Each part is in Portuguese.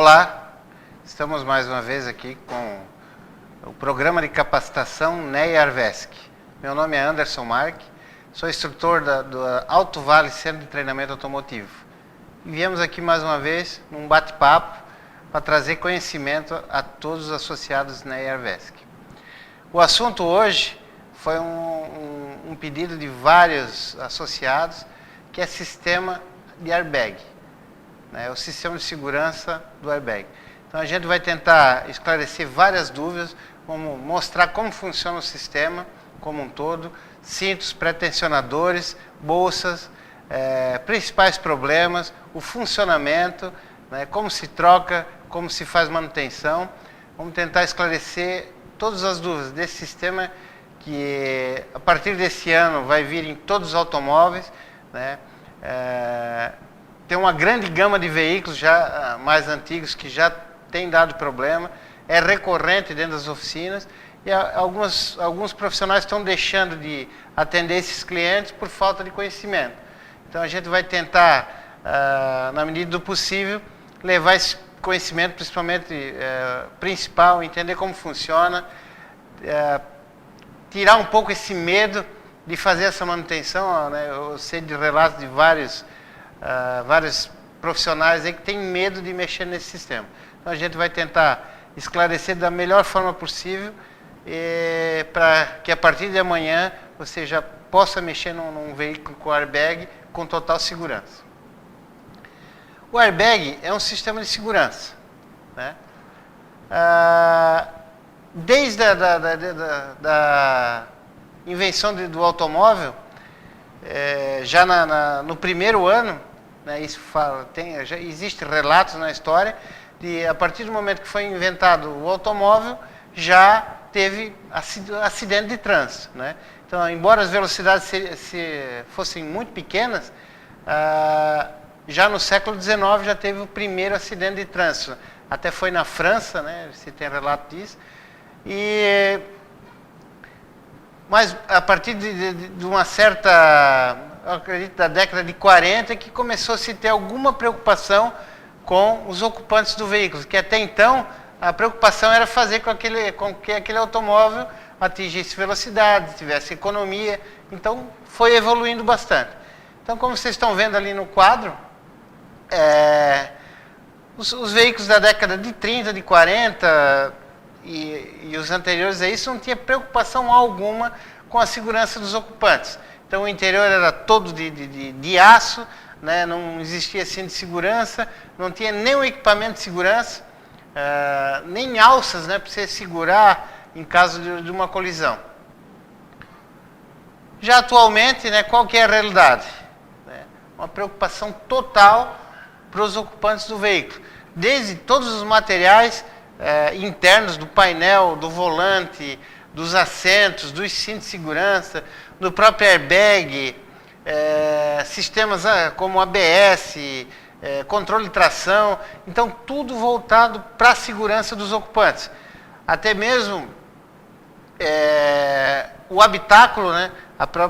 Olá, estamos mais uma vez aqui com o programa de capacitação NEA Arvesc. Meu nome é Anderson Mark, sou instrutor do Alto Vale Centro de Treinamento Automotivo. E viemos aqui mais uma vez num bate-papo para trazer conhecimento a todos os associados NEA Arvesc. O assunto hoje foi um pedido de vários associados, que é sistema de airbag. É o sistema de segurança do airbag. Então a gente vai tentar esclarecer várias dúvidas, como mostrar como funciona o sistema como um todo, cintos, pré-tensionadores, bolsas, principais problemas, o funcionamento, como se troca, como se faz manutenção. Vamos tentar esclarecer todas as dúvidas desse sistema que a partir desse ano vai vir em todos os automóveis, tem uma grande gama de veículos já mais antigos que já tem dado problema, é recorrente dentro das oficinas e alguns profissionais estão deixando de atender esses clientes por falta de conhecimento. Então a gente vai tentar, na medida do possível, levar esse conhecimento, principalmente principal, entender como funciona, tirar um pouco esse medo de fazer essa manutenção. Eu sei de relatos de vários profissionais aí que têm medo de mexer nesse sistema. Então a gente vai tentar esclarecer da melhor forma possível para que a partir de amanhã você já possa mexer num veículo com airbag com total segurança. O airbag é um sistema de segurança, desde a invenção do automóvel, já no primeiro ano, isso já existe relatos na história de a partir do momento que foi inventado o automóvel já teve acidente de trânsito, Então, embora as velocidades fossem muito pequenas, já no século XIX já teve o primeiro acidente de trânsito. Até foi na França, se tem relato disso. Mas a partir de uma certa, eu acredito, da década de 40, que começou a se ter alguma preocupação com os ocupantes do veículo, que até então a preocupação era fazer com que aquele automóvel atingisse velocidade, tivesse economia. Então foi evoluindo bastante. Então, como vocês estão vendo ali no quadro, os veículos da década de 30, de 40 e os anteriores a isso não tinha preocupação alguma com a segurança dos ocupantes. Então o interior era todo de aço, não existia cinto de segurança, não tinha nenhum equipamento de segurança, nem alças para você segurar em caso de uma colisão. Já atualmente, qual que é a realidade? Uma preocupação total para os ocupantes do veículo. Desde todos os materiais internos do painel, do volante, dos assentos, dos cintos de segurança, do próprio airbag, sistemas como ABS, controle de tração. Então, tudo voltado para a segurança dos ocupantes. Até mesmo o habitáculo,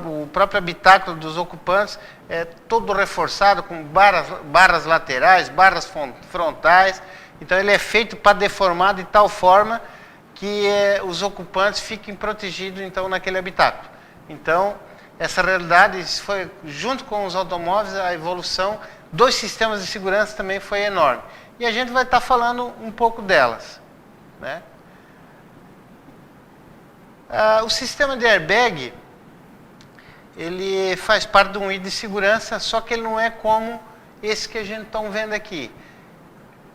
o próprio habitáculo dos ocupantes é todo reforçado com barras laterais, barras frontais. Então ele é feito para deformar de tal forma que os ocupantes fiquem protegidos então naquele habitáculo. Então essa realidade foi, junto com os automóveis, a evolução dos sistemas de segurança também foi enorme. E a gente vai estar falando um pouco delas. O sistema de airbag, ele faz parte de um item de segurança, só que ele não é como esse que a gente está vendo aqui.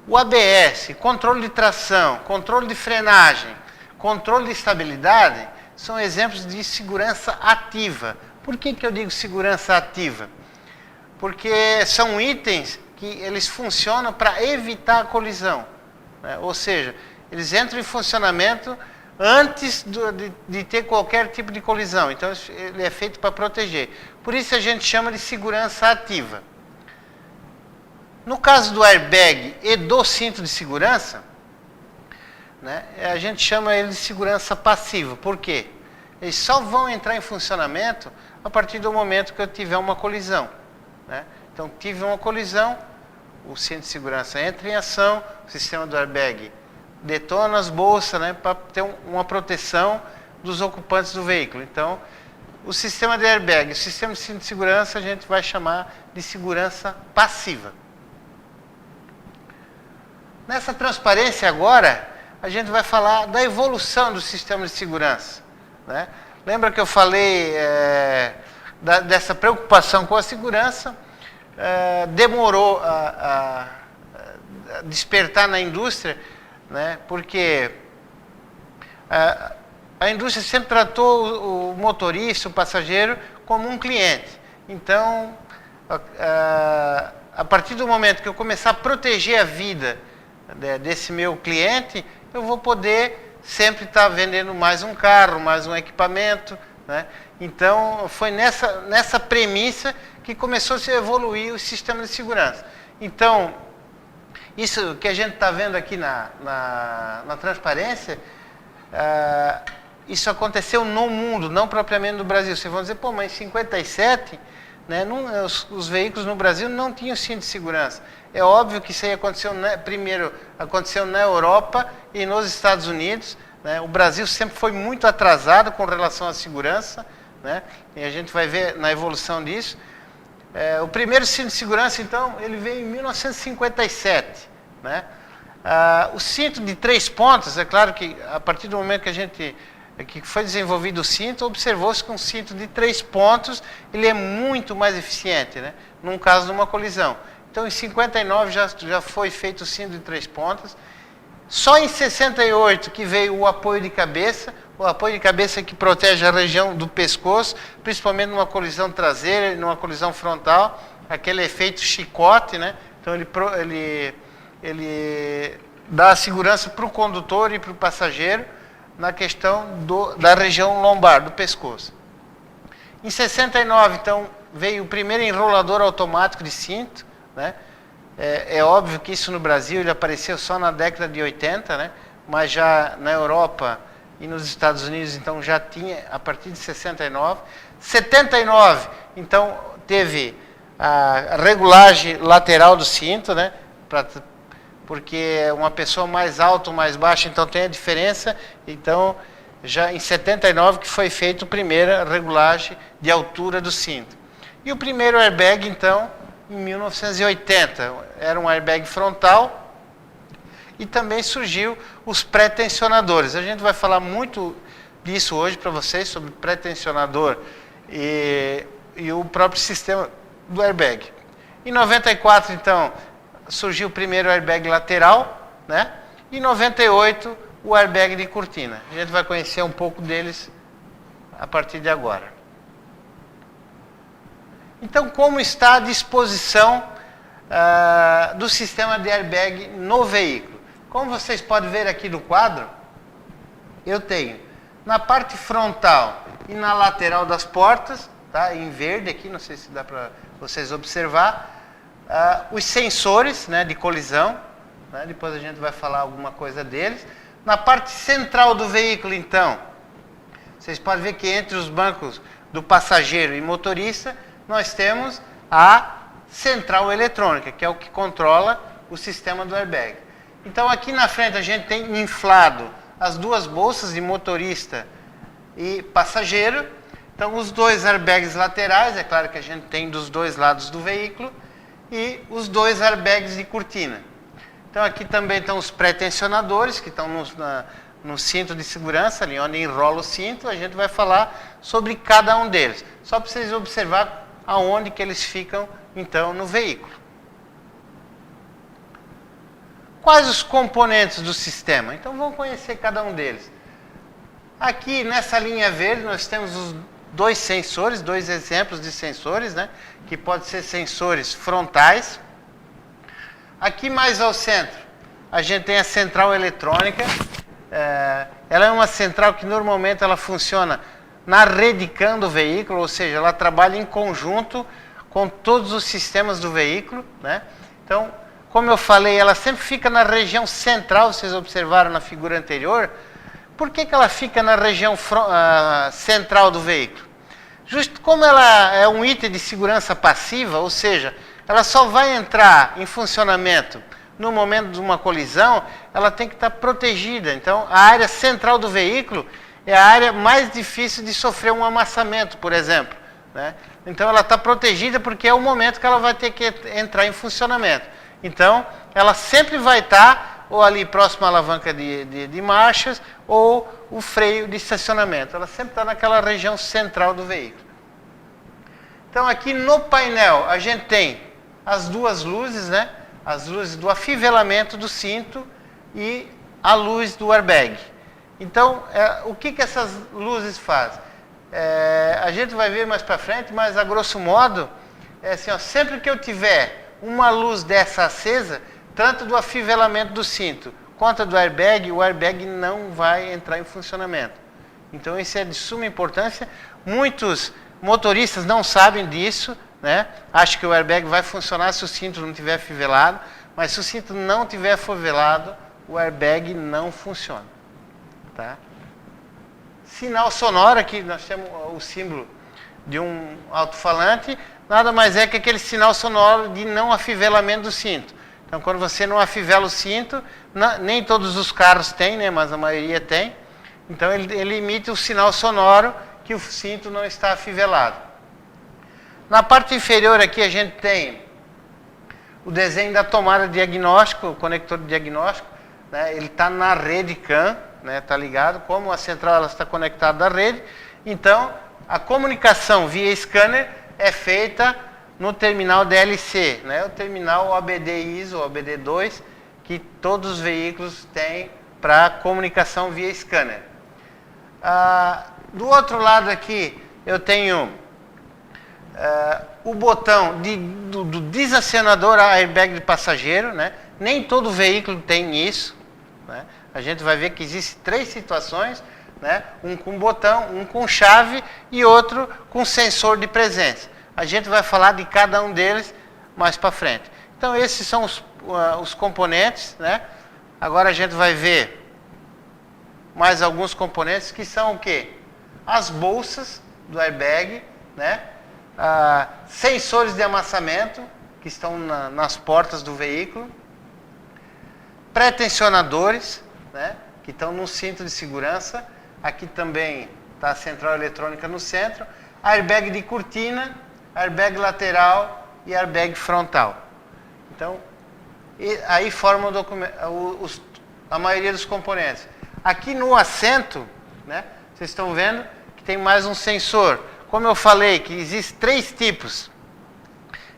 O ABS, controle de tração, controle de frenagem, controle de estabilidade, são exemplos de segurança ativa. Por que eu digo segurança ativa? Porque são itens que eles funcionam para evitar a colisão. Ou seja, eles entram em funcionamento antes de ter qualquer tipo de colisão. Então, ele é feito para proteger. Por isso a gente chama de segurança ativa. No caso do airbag e do cinto de segurança, a gente chama ele de segurança passiva. Por quê? Eles só vão entrar em funcionamento a partir do momento que eu tiver uma colisão. Então, tive uma colisão, o cinto de segurança entra em ação, o sistema do airbag detona as bolsas, né, para ter uma proteção dos ocupantes do veículo. Então, o sistema de airbag, o sistema de cinto de segurança, a gente vai chamar de segurança passiva. Nessa transparência agora, a gente vai falar da evolução do sistema de segurança, né? Lembra que eu falei dessa preocupação com a segurança? Demorou a despertar na indústria, né? Porque a indústria sempre tratou o motorista, o passageiro, como um cliente. Então, a partir do momento que eu começar a proteger a vida desse meu cliente, eu vou poder sempre estar vendendo mais um carro, mais um equipamento, né? Então, foi nessa premissa que começou a se evoluir o sistema de segurança. Então, isso que a gente está vendo aqui na transparência, isso aconteceu no mundo, não propriamente no Brasil. Vocês vão dizer, pô, mas em 57, né, os veículos no Brasil não tinham cinto de segurança. É óbvio que isso aí aconteceu, primeiro aconteceu na Europa e nos Estados Unidos, né? O Brasil sempre foi muito atrasado com relação à segurança, né? E a gente vai ver na evolução disso. O primeiro cinto de segurança, então, ele veio em 1957, né? O cinto de 3 pontas, é claro que a partir do momento que foi desenvolvido o cinto, observou-se que um cinto de 3 pontos, ele é muito mais eficiente, né? Num caso de uma colisão. Então, em 59 já foi feito o cinto de 3 pontas. Só em 68 que veio o apoio de cabeça que protege a região do pescoço, principalmente numa colisão traseira e numa colisão frontal, aquele efeito chicote, né? Então, ele dá segurança para o condutor e para o passageiro na questão da região lombar, do pescoço. Em 69, então, veio o primeiro enrolador automático de cinto, né? É óbvio que isso no Brasil ele apareceu só na década de 80, né? Mas já na Europa e nos Estados Unidos, então, já tinha a partir de 69. 79, então, teve a regulagem lateral do cinto, né? Porque uma pessoa mais alta ou mais baixa, então tem a diferença. Então, já em 79 que foi feita a primeira regulagem de altura do cinto. E o primeiro airbag, então, em 1980, era um airbag frontal e também surgiu os pré-tensionadores. A gente vai falar muito disso hoje para vocês, sobre pré-tensionador e o próprio sistema do airbag. Em 94, então, surgiu o primeiro airbag lateral, né? E em 98, o airbag de cortina. A gente vai conhecer um pouco deles a partir de agora. Então, como está a disposição do sistema de airbag no veículo? Como vocês podem ver aqui no quadro, eu tenho na parte frontal e na lateral das portas, tá? Em verde aqui, não sei se dá para vocês observar, os sensores, né, de colisão, né? Depois a gente vai falar alguma coisa deles. Na parte central do veículo, então, vocês podem ver que entre os bancos do passageiro e motorista, nós temos a central eletrônica, que é o que controla o sistema do airbag. Então, aqui na frente a gente tem inflado as duas bolsas de motorista e passageiro. Então, os dois airbags laterais, é claro que a gente tem dos dois lados do veículo, e os dois airbags de cortina. Então, aqui também estão os pré-tensionadores, que estão no cinto de segurança, ali onde enrola o cinto. A gente vai falar sobre cada um deles, só para vocês observar aonde que eles ficam, então, no veículo. Quais os componentes do sistema? Então, vamos conhecer cada um deles. Aqui, nessa linha verde, nós temos os dois sensores, dois exemplos de sensores, né? Que podem ser sensores frontais. Aqui mais ao centro, a gente tem a central eletrônica. Ela é uma central que normalmente ela funciona na rede CAN do veículo, ou seja, ela trabalha em conjunto com todos os sistemas do veículo, né? Então, como eu falei, ela sempre fica na região central, vocês observaram na figura anterior. Por que ela fica na região central do veículo? Justo como ela é um item de segurança passiva, ou seja, ela só vai entrar em funcionamento no momento de uma colisão, ela tem que estar protegida. Então, a área central do veículo é a área mais difícil de sofrer um amassamento, por exemplo, né? Então, ela está protegida porque é o momento que ela vai ter que entrar em funcionamento. Então, ela sempre vai estar ou ali próximo à alavanca de marchas ou o freio de estacionamento. Ela sempre está naquela região central do veículo. Então, aqui no painel, a gente tem as duas luzes, né? As luzes do afivelamento do cinto e a luz do airbag. Então, o que essas luzes fazem? A gente vai ver mais para frente, mas a grosso modo, é assim, ó, sempre que eu tiver uma luz dessa acesa, tanto do afivelamento do cinto quanto do airbag, o airbag não vai entrar em funcionamento. Então, isso é de suma importância. Muitos motoristas não sabem disso, né? Acho que o airbag vai funcionar se o cinto não estiver afivelado, mas se o cinto não estiver afivelado, o airbag não funciona. Tá? Sinal sonoro, aqui nós temos o símbolo de um alto-falante, nada mais é que aquele sinal sonoro de não afivelamento do cinto. Então, quando você não afivela o cinto, nem todos os carros têm, né? Mas a maioria tem. Então, ele emite o sinal sonoro que o cinto não está afivelado. Na parte inferior aqui a gente tem o desenho da tomada de diagnóstico, o conector de diagnóstico, né? Ele está na rede CAN, né? Está ligado, como a central ela está conectada à rede, então a comunicação via scanner é feita no terminal DLC, né? O terminal OBD-ISO, OBD2, que todos os veículos têm para comunicação via scanner. Do outro lado aqui eu tenho o botão do desacionador airbag de passageiro, né? Nem todo veículo tem isso, né? A gente vai ver que existem 3 situações, né? Um com botão, um com chave e outro com sensor de presença. A gente vai falar de cada um deles mais para frente. Então, esses são os componentes, né? Agora a gente vai ver mais alguns componentes que são o quê? As bolsas do airbag, né? Sensores de amassamento que estão nas portas do veículo, pré-tensionadores, né? Que estão no cinto de segurança. Aqui também está a central eletrônica no centro, airbag de cortina, airbag lateral e airbag frontal. Então, aí forma a maioria dos componentes. Aqui no assento, né? Vocês estão vendo que tem mais um sensor. Como eu falei, que existem 3 tipos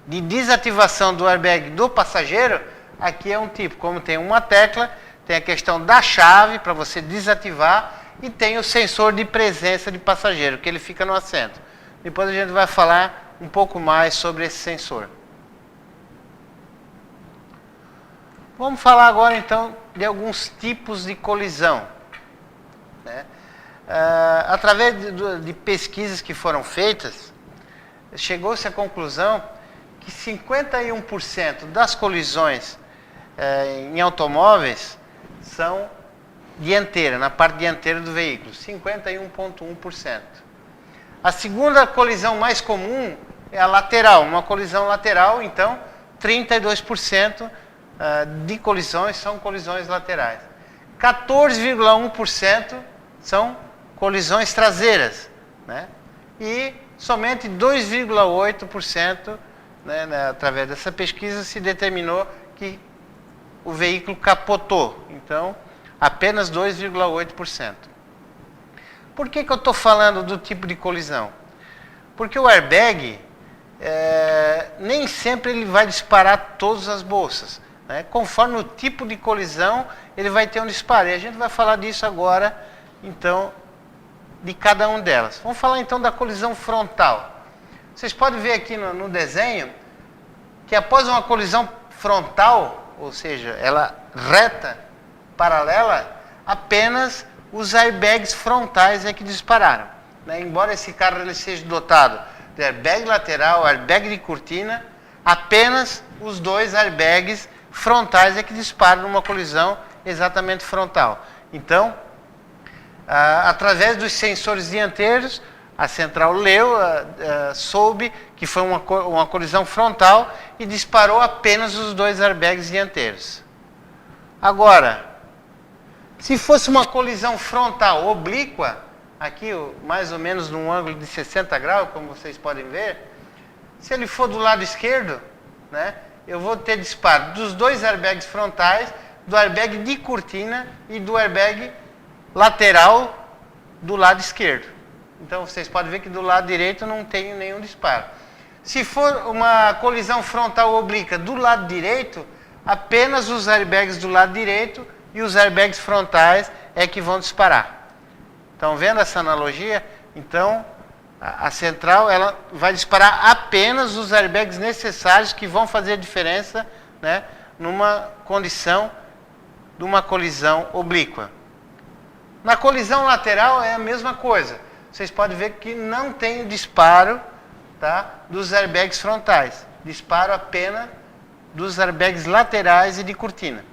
de desativação do airbag do passageiro, aqui é um tipo. Como tem uma tecla, tem a questão da chave para você desativar e tem o sensor de presença de passageiro, que ele fica no assento. Depois a gente vai falar um pouco mais sobre esse sensor. Vamos falar agora então de alguns tipos de colisão, né? Através de pesquisas que foram feitas, chegou-se à conclusão que 51% das colisões em automóveis são dianteira, na parte dianteira do veículo, 51,1%. A segunda colisão mais comum é a lateral, uma colisão lateral, então 32% de colisões são colisões laterais. 14,1% são colisões traseiras, né? E somente 2,8%, né, através dessa pesquisa, se determinou que o veículo capotou. Então, apenas 2,8%. Por que eu estou falando do tipo de colisão? Porque o airbag, nem sempre ele vai disparar todas as bolsas, né? Conforme o tipo de colisão, ele vai ter um disparo. E a gente vai falar disso agora, então, de cada uma delas. Vamos falar então da colisão frontal. Vocês podem ver aqui no desenho que após uma colisão frontal, ou seja, ela reta, paralela, apenas os airbags frontais é que dispararam, né? Embora esse carro ele seja dotado de airbag lateral, airbag de cortina, apenas os 2 airbags frontais é que disparam numa colisão exatamente frontal. Então, através dos sensores dianteiros, A central leu, soube que foi uma colisão frontal e disparou apenas os 2 airbags dianteiros. Agora, se fosse uma colisão frontal oblíqua, aqui mais ou menos num ângulo de 60 graus, como vocês podem ver, se ele for do lado esquerdo, né, eu vou ter disparo dos 2 airbags frontais, do airbag de cortina e do airbag lateral do lado esquerdo. Então vocês podem ver que do lado direito não tem nenhum disparo. Se for uma colisão frontal oblíqua do lado direito, apenas os airbags do lado direito e os airbags frontais é que vão disparar. Estão vendo essa analogia? Então, a central ela vai disparar apenas os airbags necessários que vão fazer a diferença, né, numa condição de uma colisão oblíqua. Na colisão lateral é a mesma coisa. Vocês podem ver que não tem disparo, tá, dos airbags frontais. Disparo apenas dos airbags laterais e de cortina.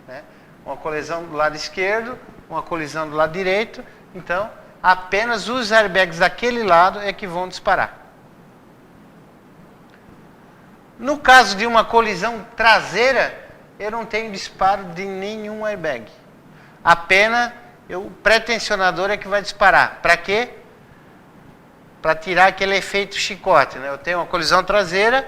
Né? Uma colisão do lado esquerdo, uma colisão do lado direito. Então, apenas os airbags daquele lado é que vão disparar. No caso de uma colisão traseira, eu não tenho disparo de nenhum airbag. Apenas o pré-tensionador é que vai disparar. Para quê? Para tirar aquele efeito chicote. Né? Eu tenho uma colisão traseira,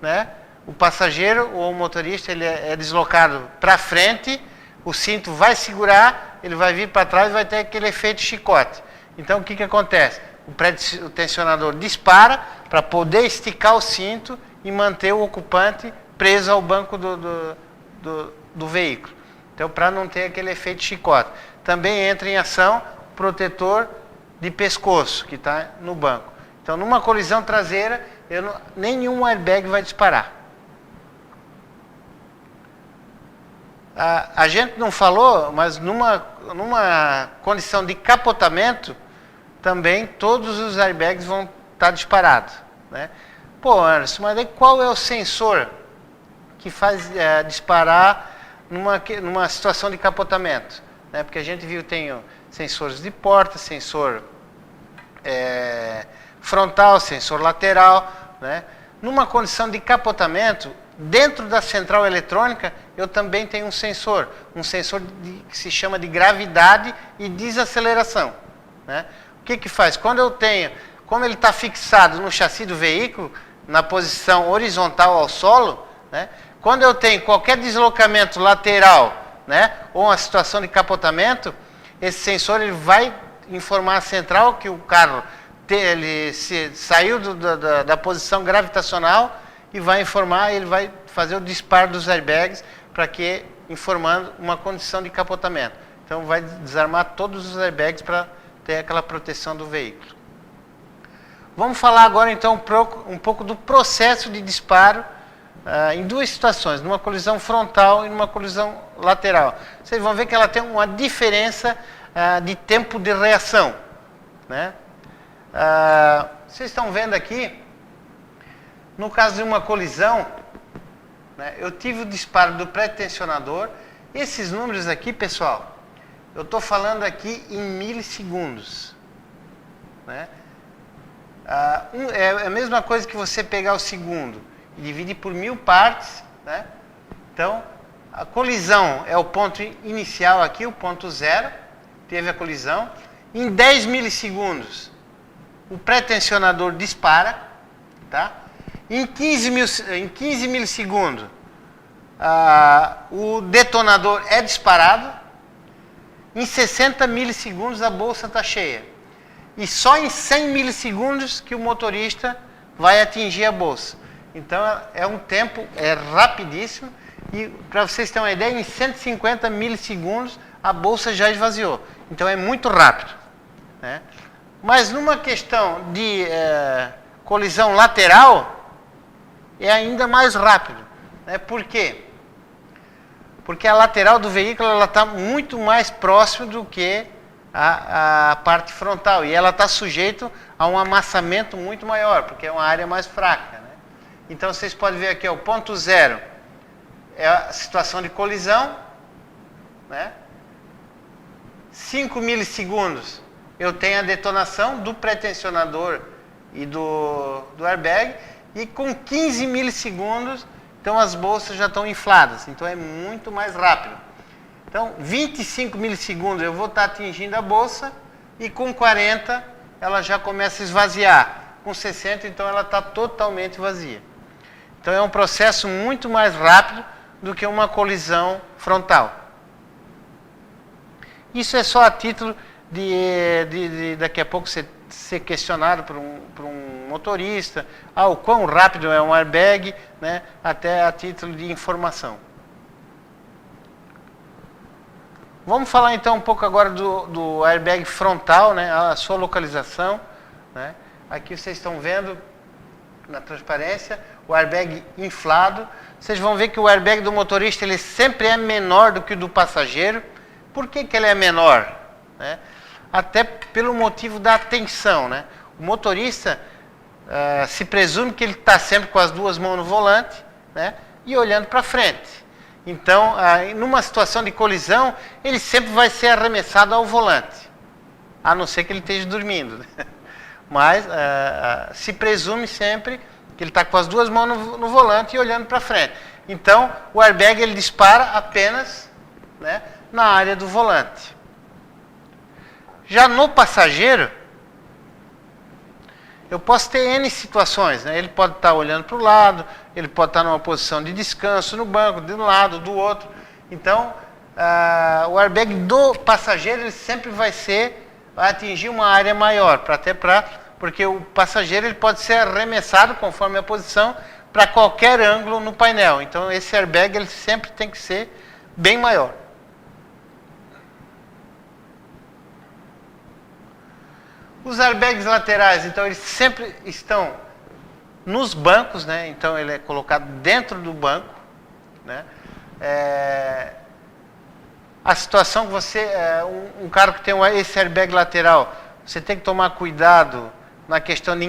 né? O passageiro ou o motorista ele é deslocado para frente, o cinto vai segurar, ele vai vir para trás e vai ter aquele efeito chicote. Então o que acontece? O tensionador dispara para poder esticar o cinto e manter o ocupante preso ao banco do veículo. Então, para não ter aquele efeito chicote. Também entra em ação o protetor de pescoço, que está no banco. Então, numa colisão traseira, nenhum airbag vai disparar. A gente não falou, mas numa condição de capotamento, também todos os airbags vão estar disparados. Né? Pô, Anderson, mas aí qual é o sensor que faz disparar numa situação de capotamento? Né? Porque a gente viu, tem sensores de porta, sensor frontal, sensor lateral. Né? Numa condição de capotamento, dentro da central eletrônica, eu também tenho um sensor que se chama de gravidade e desaceleração. Né? O que faz? Como ele está fixado no chassi do veículo, na posição horizontal ao solo, né? Quando eu tenho qualquer deslocamento lateral, né, ou uma situação de capotamento, esse sensor ele vai informar a central que o carro saiu da posição gravitacional e vai informar, ele vai fazer o disparo dos airbags informando uma condição de capotamento. Então vai desarmar todos os airbags para ter aquela proteção do veículo. Vamos falar agora então um pouco do processo de disparo em duas situações, numa colisão frontal e numa colisão lateral. Vocês vão ver que ela tem uma diferença de tempo de reação. Né? Vocês estão vendo aqui, no caso de uma colisão, né, eu tive o disparo do pré-tensionador. Esses números aqui, pessoal, eu estou falando aqui em milissegundos. Né? É a mesma coisa que você pegar o segundo e dividir por 1000 partes. Né? Então, a colisão é o ponto inicial aqui, o ponto zero, teve a colisão. Em 10 milissegundos, o pré-tensionador dispara. Tá? Em 15 milissegundos, o detonador é disparado. Em 60 milissegundos, a bolsa está cheia. E só em 100 milissegundos que o motorista vai atingir a bolsa. Então, é um tempo rapidíssimo. E, para vocês terem uma ideia, em 150 milissegundos, a bolsa já esvaziou. Então, é muito rápido. Né? Mas, numa questão de colisão lateral, é ainda mais rápido. Né? Por quê? Porque a lateral do veículo está muito mais próxima do que a parte frontal. E ela está sujeita a um amassamento muito maior, porque é uma área mais fraca. Né? Então, vocês podem ver aqui, o ponto zero é a situação de colisão. Né? 5 milissegundos eu tenho a detonação do pré-tensionador e do airbag, e com 15 milissegundos, então as bolsas já estão infladas, então é muito mais rápido. Então, 25 milissegundos eu vou estar atingindo a bolsa, e com 40 ela já começa a esvaziar. Com 60, então ela está totalmente vazia. Então é um processo muito mais rápido do que uma colisão frontal. Isso é só a título de daqui a pouco ser questionado por um motorista, o quão rápido é um airbag, né, até a título de informação. Vamos falar então um pouco agora do airbag frontal, né, a sua localização. Né. Aqui vocês estão vendo na transparência o airbag inflado. Vocês vão ver que o airbag do motorista ele sempre é menor do que o do passageiro. Por que ele é menor? Né? Até pelo motivo da tensão. Né? O motorista se presume que ele está sempre com as duas mãos no volante, né, e olhando para frente. Então, numa situação de colisão, ele sempre vai ser arremessado ao volante, a não ser que ele esteja dormindo. Né? Mas se presume sempre que ele está com as duas mãos no volante e olhando para frente. Então, o airbag ele dispara apenas, né, na área do volante. Já no passageiro, eu posso ter N situações. Né? Ele pode estar olhando para o lado, ele pode estar numa posição de descanso no banco, de um lado, do outro. Então, o airbag do passageiro ele sempre vai atingir uma área maior, porque o passageiro ele pode ser arremessado, conforme a posição, para qualquer ângulo no painel. Então, esse airbag ele sempre tem que ser bem maior. Os airbags laterais, então, eles sempre estão nos bancos, né? Então, ele é colocado dentro do banco. Né? A situação que um carro que tem esse airbag lateral, você tem que tomar cuidado na questão de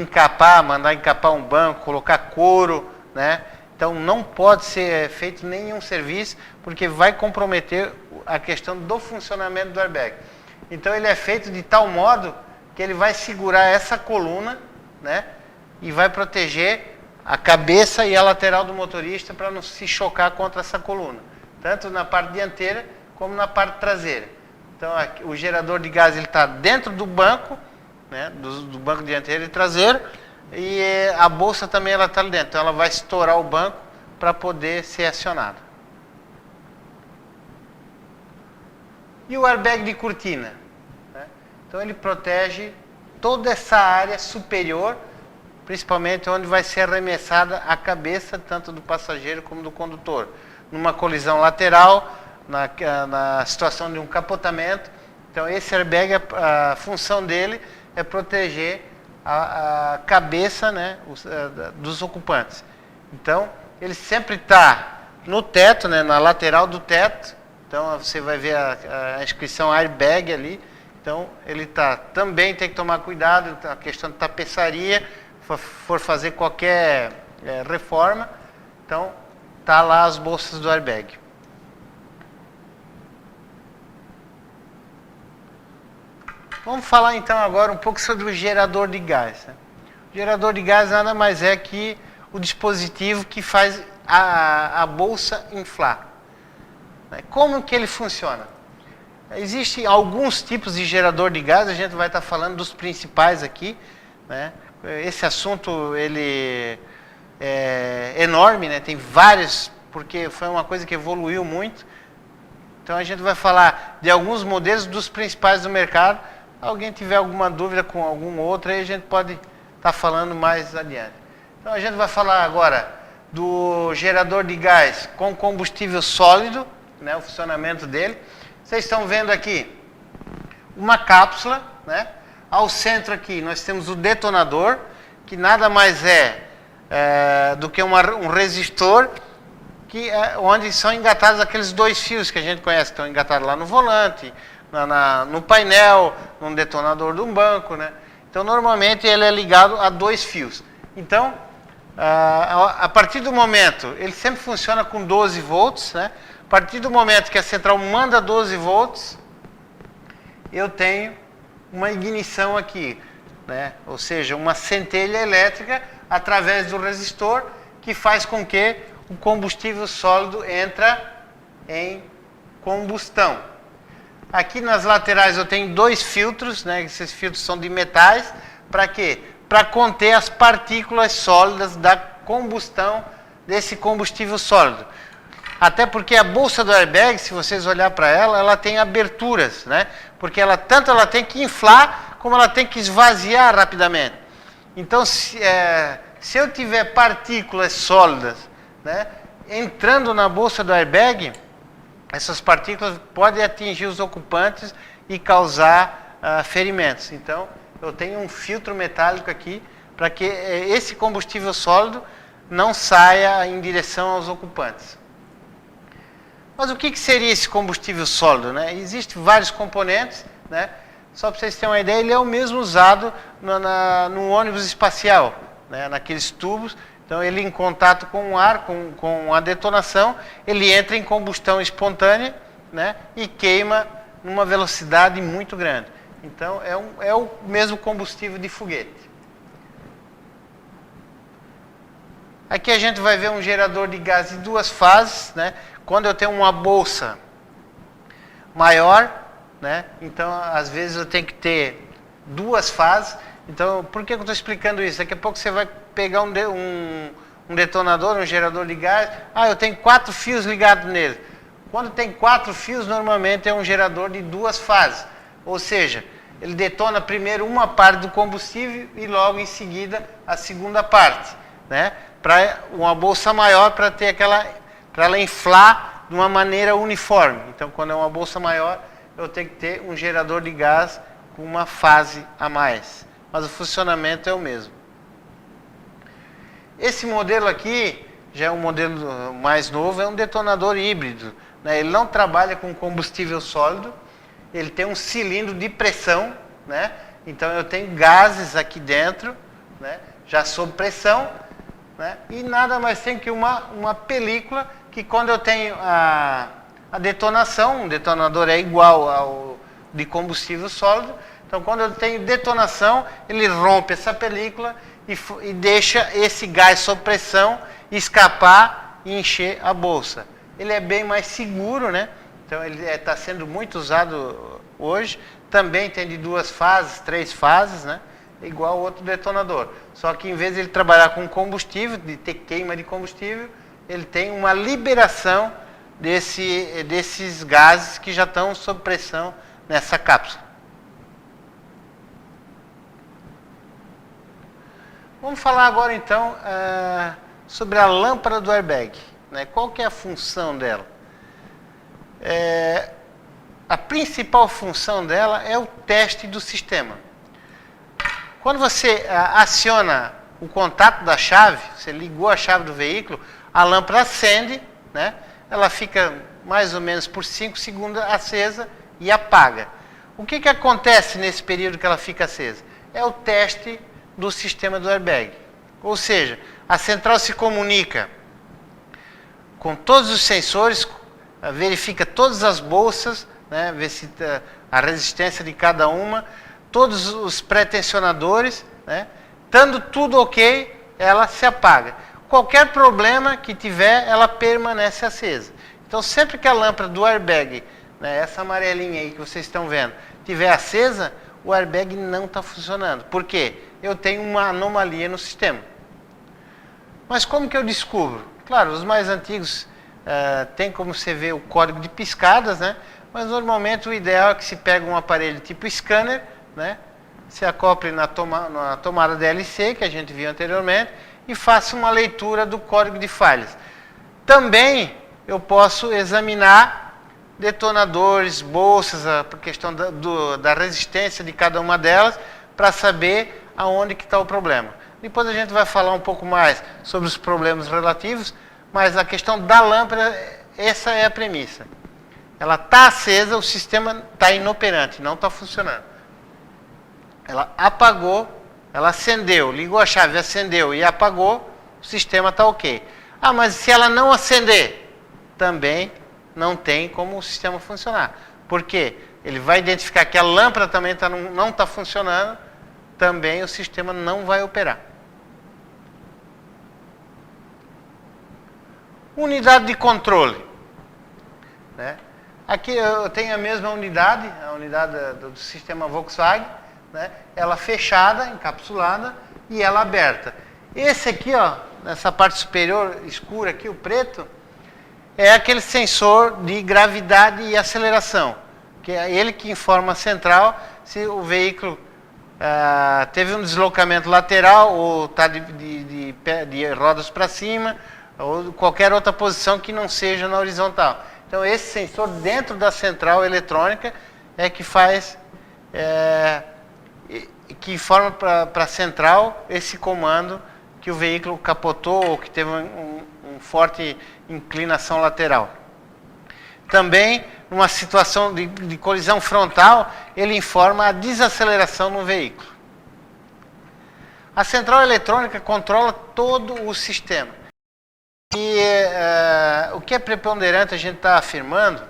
mandar encapar um banco, colocar couro, né? Então, não pode ser feito nenhum serviço, porque vai comprometer a questão do funcionamento do airbag. Então, ele é feito de tal modo que ele vai segurar essa coluna, né, e vai proteger a cabeça e a lateral do motorista para não se chocar contra essa coluna, tanto na parte dianteira como na parte traseira. Então, aqui, o gerador de gás está dentro do banco, né, do banco dianteiro e traseiro, e a bolsa também está ali dentro. Então, ela vai estourar o banco para poder ser acionada. E o airbag de cortina? Então, ele protege toda essa área superior, principalmente onde vai ser arremessada a cabeça, tanto do passageiro como do condutor. Numa colisão lateral, na situação de um capotamento. Então, esse airbag, a função dele é proteger a cabeça, né, dos ocupantes. Então, ele sempre está no teto, né, na lateral do teto. Então, você vai ver a inscrição airbag ali. Então, ele também tem que tomar cuidado, a questão de tapeçaria, for fazer qualquer reforma. Então, tá lá as bolsas do airbag. Vamos falar então agora um pouco sobre o gerador de gás. Né? O gerador de gás nada mais é que o dispositivo que faz a bolsa inflar. Como que ele funciona? Existem alguns tipos de gerador de gás, a gente vai estar falando dos principais aqui. Né? Esse assunto ele é enorme, né? Tem vários, porque foi uma coisa que evoluiu muito. Então a gente vai falar de alguns modelos dos principais do mercado. Alguém tiver alguma dúvida com algum outro, aí a gente pode estar falando mais adiante. Então a gente vai falar agora do gerador de gás com combustível sólido, né? O funcionamento dele. Vocês estão vendo aqui uma cápsula, né? Ao centro aqui nós temos o detonador, que nada mais do que um resistor, onde são engatados aqueles dois fios que a gente conhece, que estão engatados lá no volante, no painel, num detonador de um banco. Né? Então, normalmente ele é ligado a dois fios. Então, a partir do momento, ele sempre funciona com 12 volts, né? A partir do momento que a central manda 12 volts, eu tenho uma ignição aqui, né? Ou seja, uma centelha elétrica através do resistor que faz com que o combustível sólido entra em combustão. Aqui nas laterais eu tenho 2 filtros, né? Esses filtros são de metais. Para quê? Para conter as partículas sólidas da combustão desse combustível sólido. Até porque a bolsa do airbag, se vocês olharem para ela, ela tem aberturas, né? Porque tanto ela tem que inflar, como ela tem que esvaziar rapidamente. Então, se eu tiver partículas sólidas, né, entrando na bolsa do airbag, essas partículas podem atingir os ocupantes e causar ferimentos. Então, eu tenho um filtro metálico aqui para que esse combustível sólido não saia em direção aos ocupantes. Mas o que seria esse combustível sólido, né? Existem vários componentes, né? Só para vocês terem uma ideia, ele é o mesmo usado no ônibus espacial, né? Naqueles tubos. Então, ele em contato com o ar, com a detonação, ele entra em combustão espontânea, né? E queima numa velocidade muito grande. Então, é o mesmo combustível de foguete. Aqui a gente vai ver um gerador de gás de 2 fases, né? Quando eu tenho uma bolsa maior, né? Então, às vezes eu tenho que ter 2 fases. Então, por que eu estou explicando isso? Daqui a pouco você vai pegar um detonador, um gerador de gás. Eu tenho 4 fios ligados nele. Quando tem 4 fios, normalmente é um gerador de 2 fases. Ou seja, ele detona primeiro uma parte do combustível e logo em seguida a segunda parte, né? Para uma bolsa maior, para ela inflar de uma maneira uniforme. Então, quando é uma bolsa maior, eu tenho que ter um gerador de gás com uma fase a mais. Mas o funcionamento é o mesmo. Esse modelo aqui, já é um modelo mais novo, é um detonador híbrido, né? Ele não trabalha com combustível sólido, ele tem um cilindro de pressão, né? Então eu tenho gases aqui dentro, né? Já sob pressão, né? E nada mais tem que uma película que quando eu tenho a detonação, um detonador é igual ao de combustível sólido, então quando eu tenho detonação, ele rompe essa película e deixa esse gás sob pressão escapar e encher a bolsa. Ele é bem mais seguro, né? Então ele está sendo muito usado hoje. Também tem de 2 fases, 3 fases, né? Igual ao outro detonador. Só que em vez de ele trabalhar com combustível, de ter queima de combustível, ele tem uma liberação desses gases que já estão sob pressão nessa cápsula. Vamos falar agora então sobre a lâmpada do airbag, né? Qual que é a função dela? A principal função dela é o teste do sistema. Quando você aciona o contato da chave, você ligou a chave do veículo, a lâmpada acende, né? Ela fica mais ou menos por 5 segundos acesa e apaga. O que acontece nesse período que ela fica acesa? É o teste do sistema do airbag. Ou seja, a central se comunica com todos os sensores, verifica todas as bolsas, né? Vê se a resistência de cada uma, todos os pré-tensionadores, né? Estando tudo ok, ela se apaga. Qualquer problema que tiver, ela permanece acesa. Então, sempre que a lâmpada do airbag, né, essa amarelinha aí que vocês estão vendo, estiver acesa, o airbag não está funcionando. Por quê? Eu tenho uma anomalia no sistema. Mas como que eu descubro? Claro, os mais antigos tem como você ver o código de piscadas, né? Mas normalmente o ideal é que se pega um aparelho tipo scanner, né? Se acople na tomada DLC, que a gente viu anteriormente, e faça uma leitura do código de falhas. Também eu posso examinar detonadores, bolsas, a questão da resistência de cada uma delas, para saber aonde que está o problema. Depois a gente vai falar um pouco mais sobre os problemas relativos, mas a questão da lâmpada, essa é a premissa. Ela está acesa, o sistema está inoperante, não está funcionando. Ela apagou, ela acendeu, ligou a chave, acendeu e apagou, o sistema está ok. Mas se ela não acender, também não tem como o sistema funcionar. Por quê? ele vai identificar que a lâmpada também não está funcionando, também o sistema não vai operar. Unidade de controle. Né? Aqui eu tenho a mesma unidade, a unidade do sistema Volkswagen, né? Ela fechada, encapsulada e ela aberta. Esse aqui, ó, nessa parte superior escura aqui, o preto, é aquele sensor de gravidade e aceleração, que é ele que informa a central se o veículo teve um deslocamento lateral ou está de rodas para cima, ou qualquer outra posição que não seja na horizontal. Então, esse sensor dentro da central eletrônica é que faz, que informa para a central esse comando que o veículo capotou ou que teve um forte inclinação lateral. Também, numa situação de colisão frontal, ele informa a desaceleração no veículo. A central eletrônica controla todo o sistema. E o que é preponderante a gente está afirmando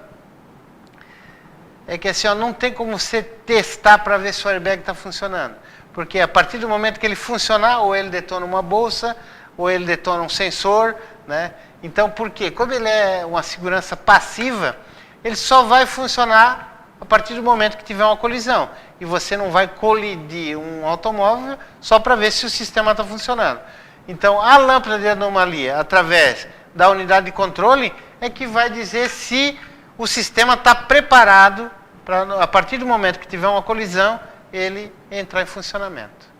é que assim, ó, não tem como você testar para ver se o airbag está funcionando. Porque a partir do momento que ele funcionar, ou ele detona uma bolsa, ou ele detona um sensor, né? Então, por quê? Como ele é uma segurança passiva, ele só vai funcionar a partir do momento que tiver uma colisão. E você não vai colidir um automóvel só para ver se o sistema está funcionando. Então, a lâmpada de anomalia, através da unidade de controle, é que vai dizer se o sistema está preparado para, a partir do momento que tiver uma colisão, ele entrar em funcionamento.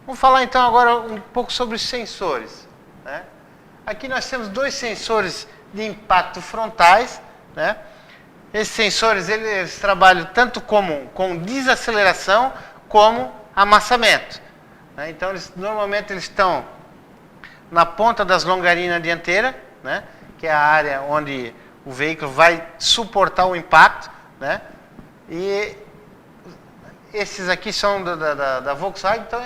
Vamos falar então agora um pouco sobre os sensores. Né? Aqui nós temos dois sensores de impacto frontais. Né? Esses sensores eles trabalham tanto com desaceleração como amassamento. Né? Então, normalmente eles estão na ponta das longarinas dianteiras, né? Que é a área onde o veículo vai suportar o impacto. Né? E esses aqui são da Volkswagen, então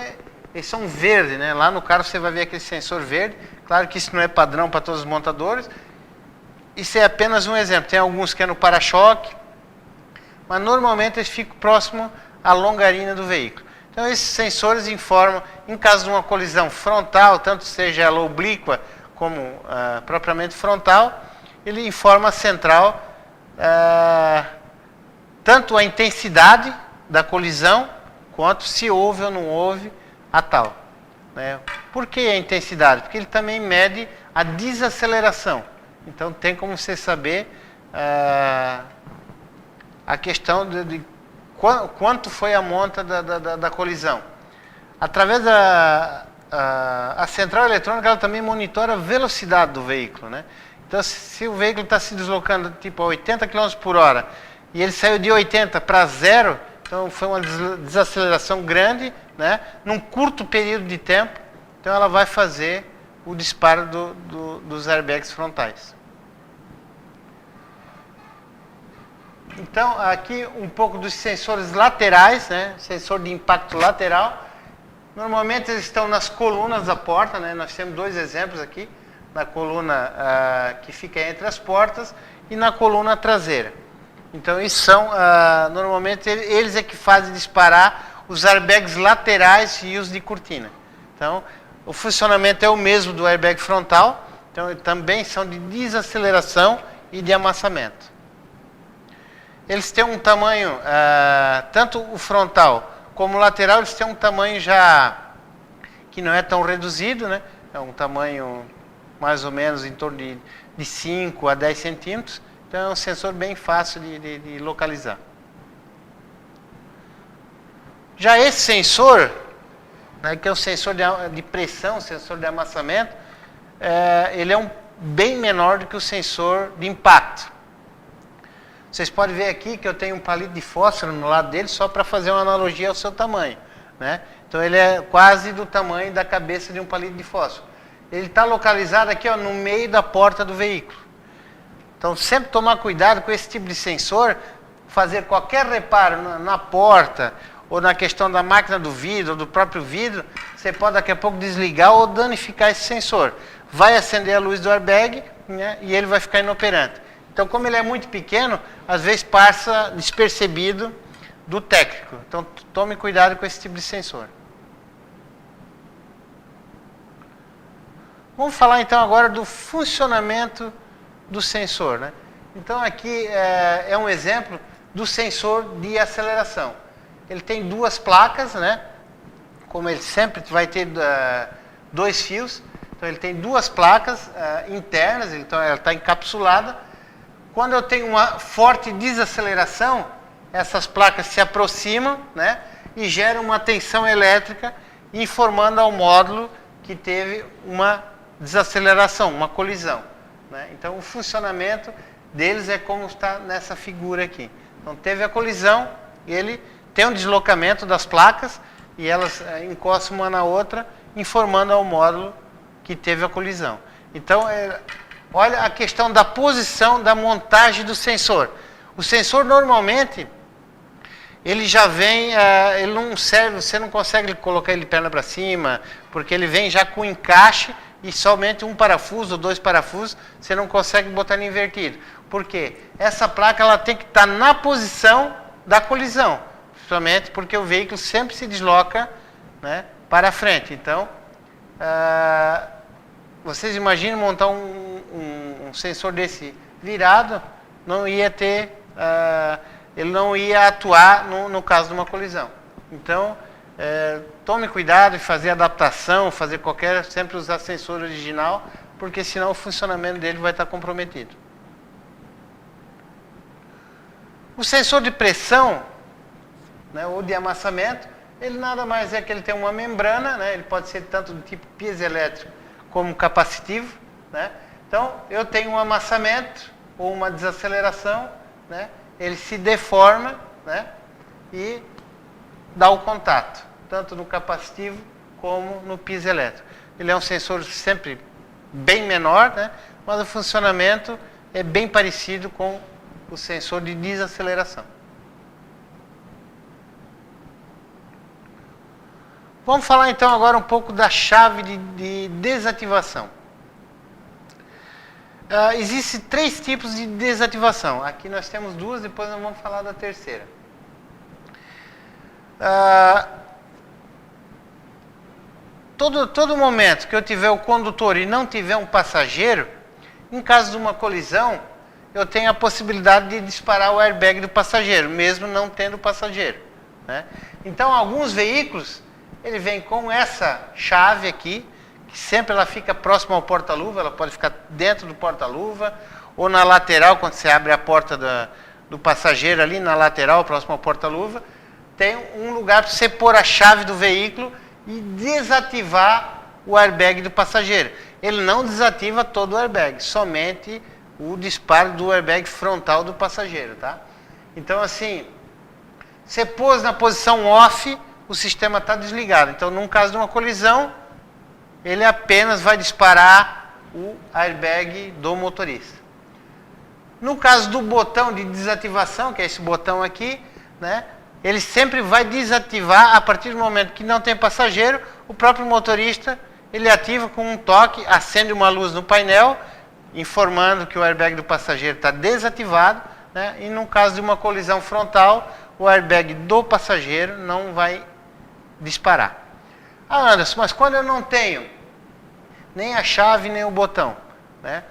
eles são verdes, né? Lá no carro você vai ver aquele sensor verde. Claro que isso não é padrão para todos os montadores. Isso é apenas um exemplo. Tem alguns que é no para-choque, mas normalmente eles ficam próximo à longarina do veículo. Então esses sensores informam, em caso de uma colisão frontal, tanto seja ela oblíqua como propriamente frontal, ele informa a central tanto a intensidade da colisão, quanto se houve ou não houve a tal. Né? Por que a intensidade? Porque ele também mede a desaceleração. Então tem como você saber a questão de quanto foi a monta da colisão. Através a central eletrônica ela também monitora a velocidade do veículo. Né? Então se o veículo está se deslocando tipo a 80 km por hora e ele saiu de 80 para 0, então foi uma desaceleração grande, né? Num curto período de tempo, então ela vai fazer o disparo dos airbags frontais. Então, aqui um pouco dos sensores laterais, né? Sensor de impacto lateral. Normalmente eles estão nas colunas da porta, né? Nós temos dois exemplos aqui, na coluna que fica entre as portas e na coluna traseira. Então, isso são, normalmente, eles é que fazem disparar os airbags laterais e os de cortina. Então, o funcionamento é o mesmo do airbag frontal, então também são de desaceleração e de amassamento. Eles têm um tamanho, tanto o frontal como o lateral, eles têm um tamanho já que não é tão reduzido, né? É um tamanho mais ou menos em torno de 5 a 10 centímetros. Então é um sensor bem fácil de localizar. Já esse sensor, né, que é o sensor de pressão, sensor de amassamento, ele é bem menor do que o sensor de impacto. Vocês podem ver aqui que eu tenho um palito de fósforo no lado dele, só para fazer uma analogia ao seu tamanho. Né? Então ele é quase do tamanho da cabeça de um palito de fósforo. Ele está localizado aqui, ó, no meio da porta do veículo. Então, sempre tomar cuidado com esse tipo de sensor, fazer qualquer reparo na porta, ou na questão da máquina do vidro, ou do próprio vidro, você pode daqui a pouco desligar ou danificar esse sensor. Vai acender a luz do airbag, né, e ele vai ficar inoperante. Então, como ele é muito pequeno, às vezes passa despercebido do técnico. Então, tome cuidado com esse tipo de sensor. Vamos falar então agora do funcionamento do sensor, né? Então, aqui é um exemplo do sensor de aceleração. Ele tem duas placas, né? Como ele sempre vai ter dois fios. Então, ele tem duas placas internas, então ela está encapsulada. Quando eu tenho uma forte desaceleração, essas placas se aproximam, né, e geram uma tensão elétrica, informando ao módulo que teve uma desaceleração, uma colisão, né? Então, o funcionamento deles é como está nessa figura aqui. Então, teve a colisão, ele tem um deslocamento das placas e elas encostam uma na outra, informando ao módulo que teve a colisão. Então, olha a questão da posição da montagem do sensor. O sensor normalmente ele já vem, ele não serve, você não consegue colocar ele perna para cima, porque ele vem já com encaixe e somente um parafuso ou dois parafusos, você não consegue botar ele invertido. Por quê? Essa placa ela tem que estar na posição da colisão, somente porque o veículo sempre se desloca, né, para frente. Então, vocês imaginam montar um sensor desse virado, não ia ter, ele não ia atuar no caso de uma colisão. Então, tome cuidado em fazer adaptação, sempre usar sensor original, porque senão o funcionamento dele vai estar comprometido. O sensor de pressão, né, ou de amassamento, ele nada mais é que ele tem uma membrana, né, ele pode ser tanto do tipo piezoelétrico como capacitivo, né? Então, eu tenho um amassamento ou uma desaceleração, né? Ele se deforma, né? E dá o contato, tanto no capacitivo como no piezoelétrico. Ele é um sensor sempre bem menor, né? Mas o funcionamento é bem parecido com o sensor de desaceleração. Vamos falar então agora um pouco da chave de desativação. Existem três tipos de desativação. Aqui nós temos duas, depois nós vamos falar da terceira. Todo momento que eu tiver o condutor e não tiver um passageiro, em caso de uma colisão, eu tenho a possibilidade de disparar o airbag do passageiro, mesmo não tendo passageiro, né? Então, alguns veículos, ele vem com essa chave aqui, que sempre ela fica próxima ao porta-luva, ela pode ficar dentro do porta-luva, ou na lateral, quando você abre a porta do passageiro ali, na lateral, próximo ao porta-luva, tem um lugar para você pôr a chave do veículo e desativar o airbag do passageiro. Ele não desativa todo o airbag, somente o disparo do airbag frontal do passageiro, tá? Então, assim, você pôs na posição off, o sistema está desligado. Então, num caso de uma colisão, ele apenas vai disparar o airbag do motorista. No caso do botão de desativação, que é esse botão aqui, né, ele sempre vai desativar a partir do momento que não tem passageiro, o próprio motorista, ele ativa com um toque, acende uma luz no painel, informando que o airbag do passageiro está desativado, né, e no caso de uma colisão frontal, o airbag do passageiro não vai disparar. Anderson, mas quando eu não tenho nem a chave, nem o botão, né?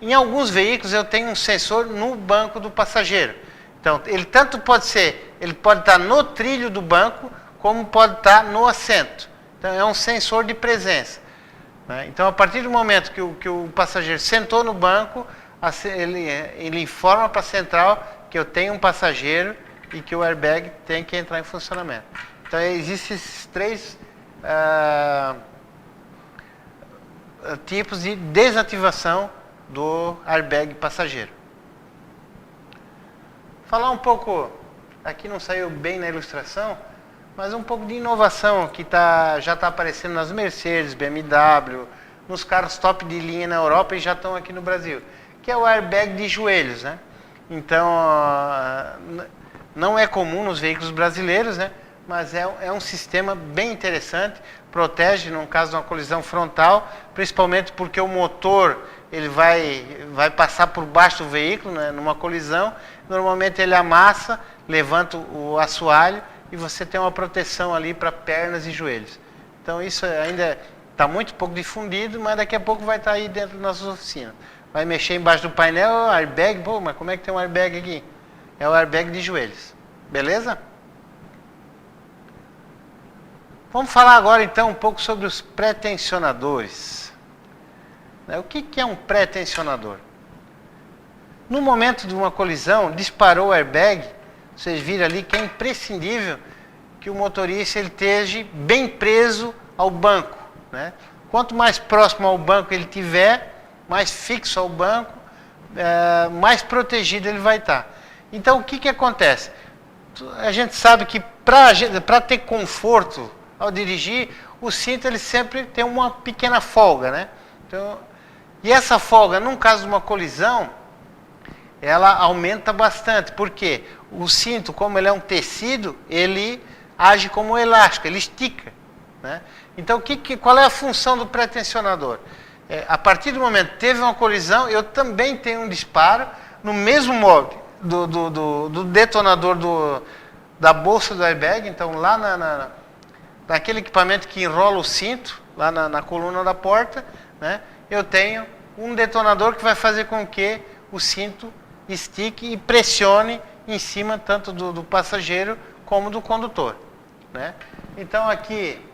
Em alguns veículos eu tenho um sensor no banco do passageiro. Então, ele tanto pode estar no trilho do banco, como pode estar no assento. Então, é um sensor de presença, né? Então, a partir do momento que o passageiro sentou no banco, ele informa para a central que eu tenho um passageiro e que o airbag tem que entrar em funcionamento. Então, existem esses três tipos de desativação do airbag passageiro. Falar um pouco, aqui não saiu bem na ilustração, mas um pouco de inovação que já está aparecendo nas Mercedes, BMW, nos carros top de linha na Europa e já estão aqui no Brasil, que é o airbag de joelhos, né? Então, não é comum nos veículos brasileiros, né? Mas é um sistema bem interessante, protege no caso de uma colisão frontal, principalmente porque o motor ele vai passar por baixo do veículo, né, numa colisão. Normalmente ele amassa, levanta o assoalho e você tem uma proteção ali para pernas e joelhos. Então isso ainda está muito pouco difundido, mas daqui a pouco vai estar aí dentro das nossas oficinas. Vai mexer embaixo do painel, airbag, pô, mas como é que tem um airbag aqui? É o airbag de joelhos, beleza? Vamos falar agora então um pouco sobre os pré-tensionadores. O que é um pré-tensionador? No momento de uma colisão, disparou o airbag, vocês viram ali que é imprescindível que o motorista ele esteja bem preso ao banco, né? Quanto mais próximo ao banco ele tiver, mais fixo ao banco, mais protegido ele vai estar. Então o que acontece? A gente sabe que para ter conforto ao dirigir, o cinto ele sempre tem uma pequena folga, né? Então, e essa folga, num caso de uma colisão, ela aumenta bastante. Por quê? O cinto, como ele é um tecido, ele age como um elástico, ele estica, né? Então, qual é a função do pré-tensionador? A partir do momento que teve uma colisão, eu também tenho um disparo no mesmo molde do detonador da bolsa do airbag. Então, lá naquele equipamento que enrola o cinto, lá na coluna da porta, né, eu tenho um detonador que vai fazer com que o cinto estique e pressione em cima tanto do passageiro como do condutor, né? Então aqui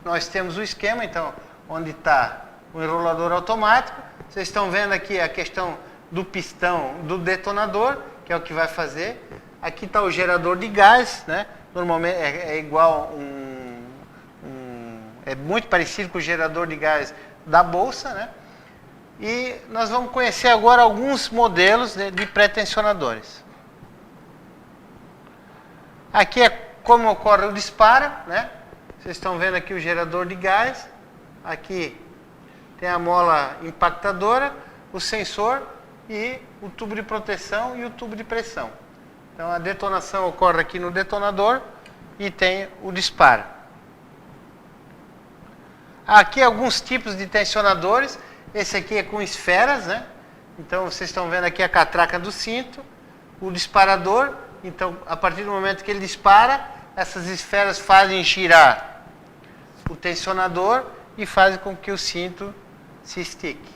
nós temos o esquema, então, onde está o enrolador automático. Vocês estão vendo aqui a questão do pistão do detonador, que é o que vai fazer. Aqui está o gerador de gás, né? Normalmente é igual é muito parecido com o gerador de gás da bolsa, né? E nós vamos conhecer agora alguns modelos de pré-tensionadores. Aqui é como ocorre o disparo, né? Vocês estão vendo aqui o gerador de gás. Aqui tem a mola impactadora, o sensor e o tubo de proteção e o tubo de pressão. Então a detonação ocorre aqui no detonador e tem o disparo. Aqui alguns tipos de tensionadores. Esse aqui é com esferas, né? Então vocês estão vendo aqui a catraca do cinto, o disparador. Então a partir do momento que ele dispara, essas esferas fazem girar o tensionador e fazem com que o cinto se estique.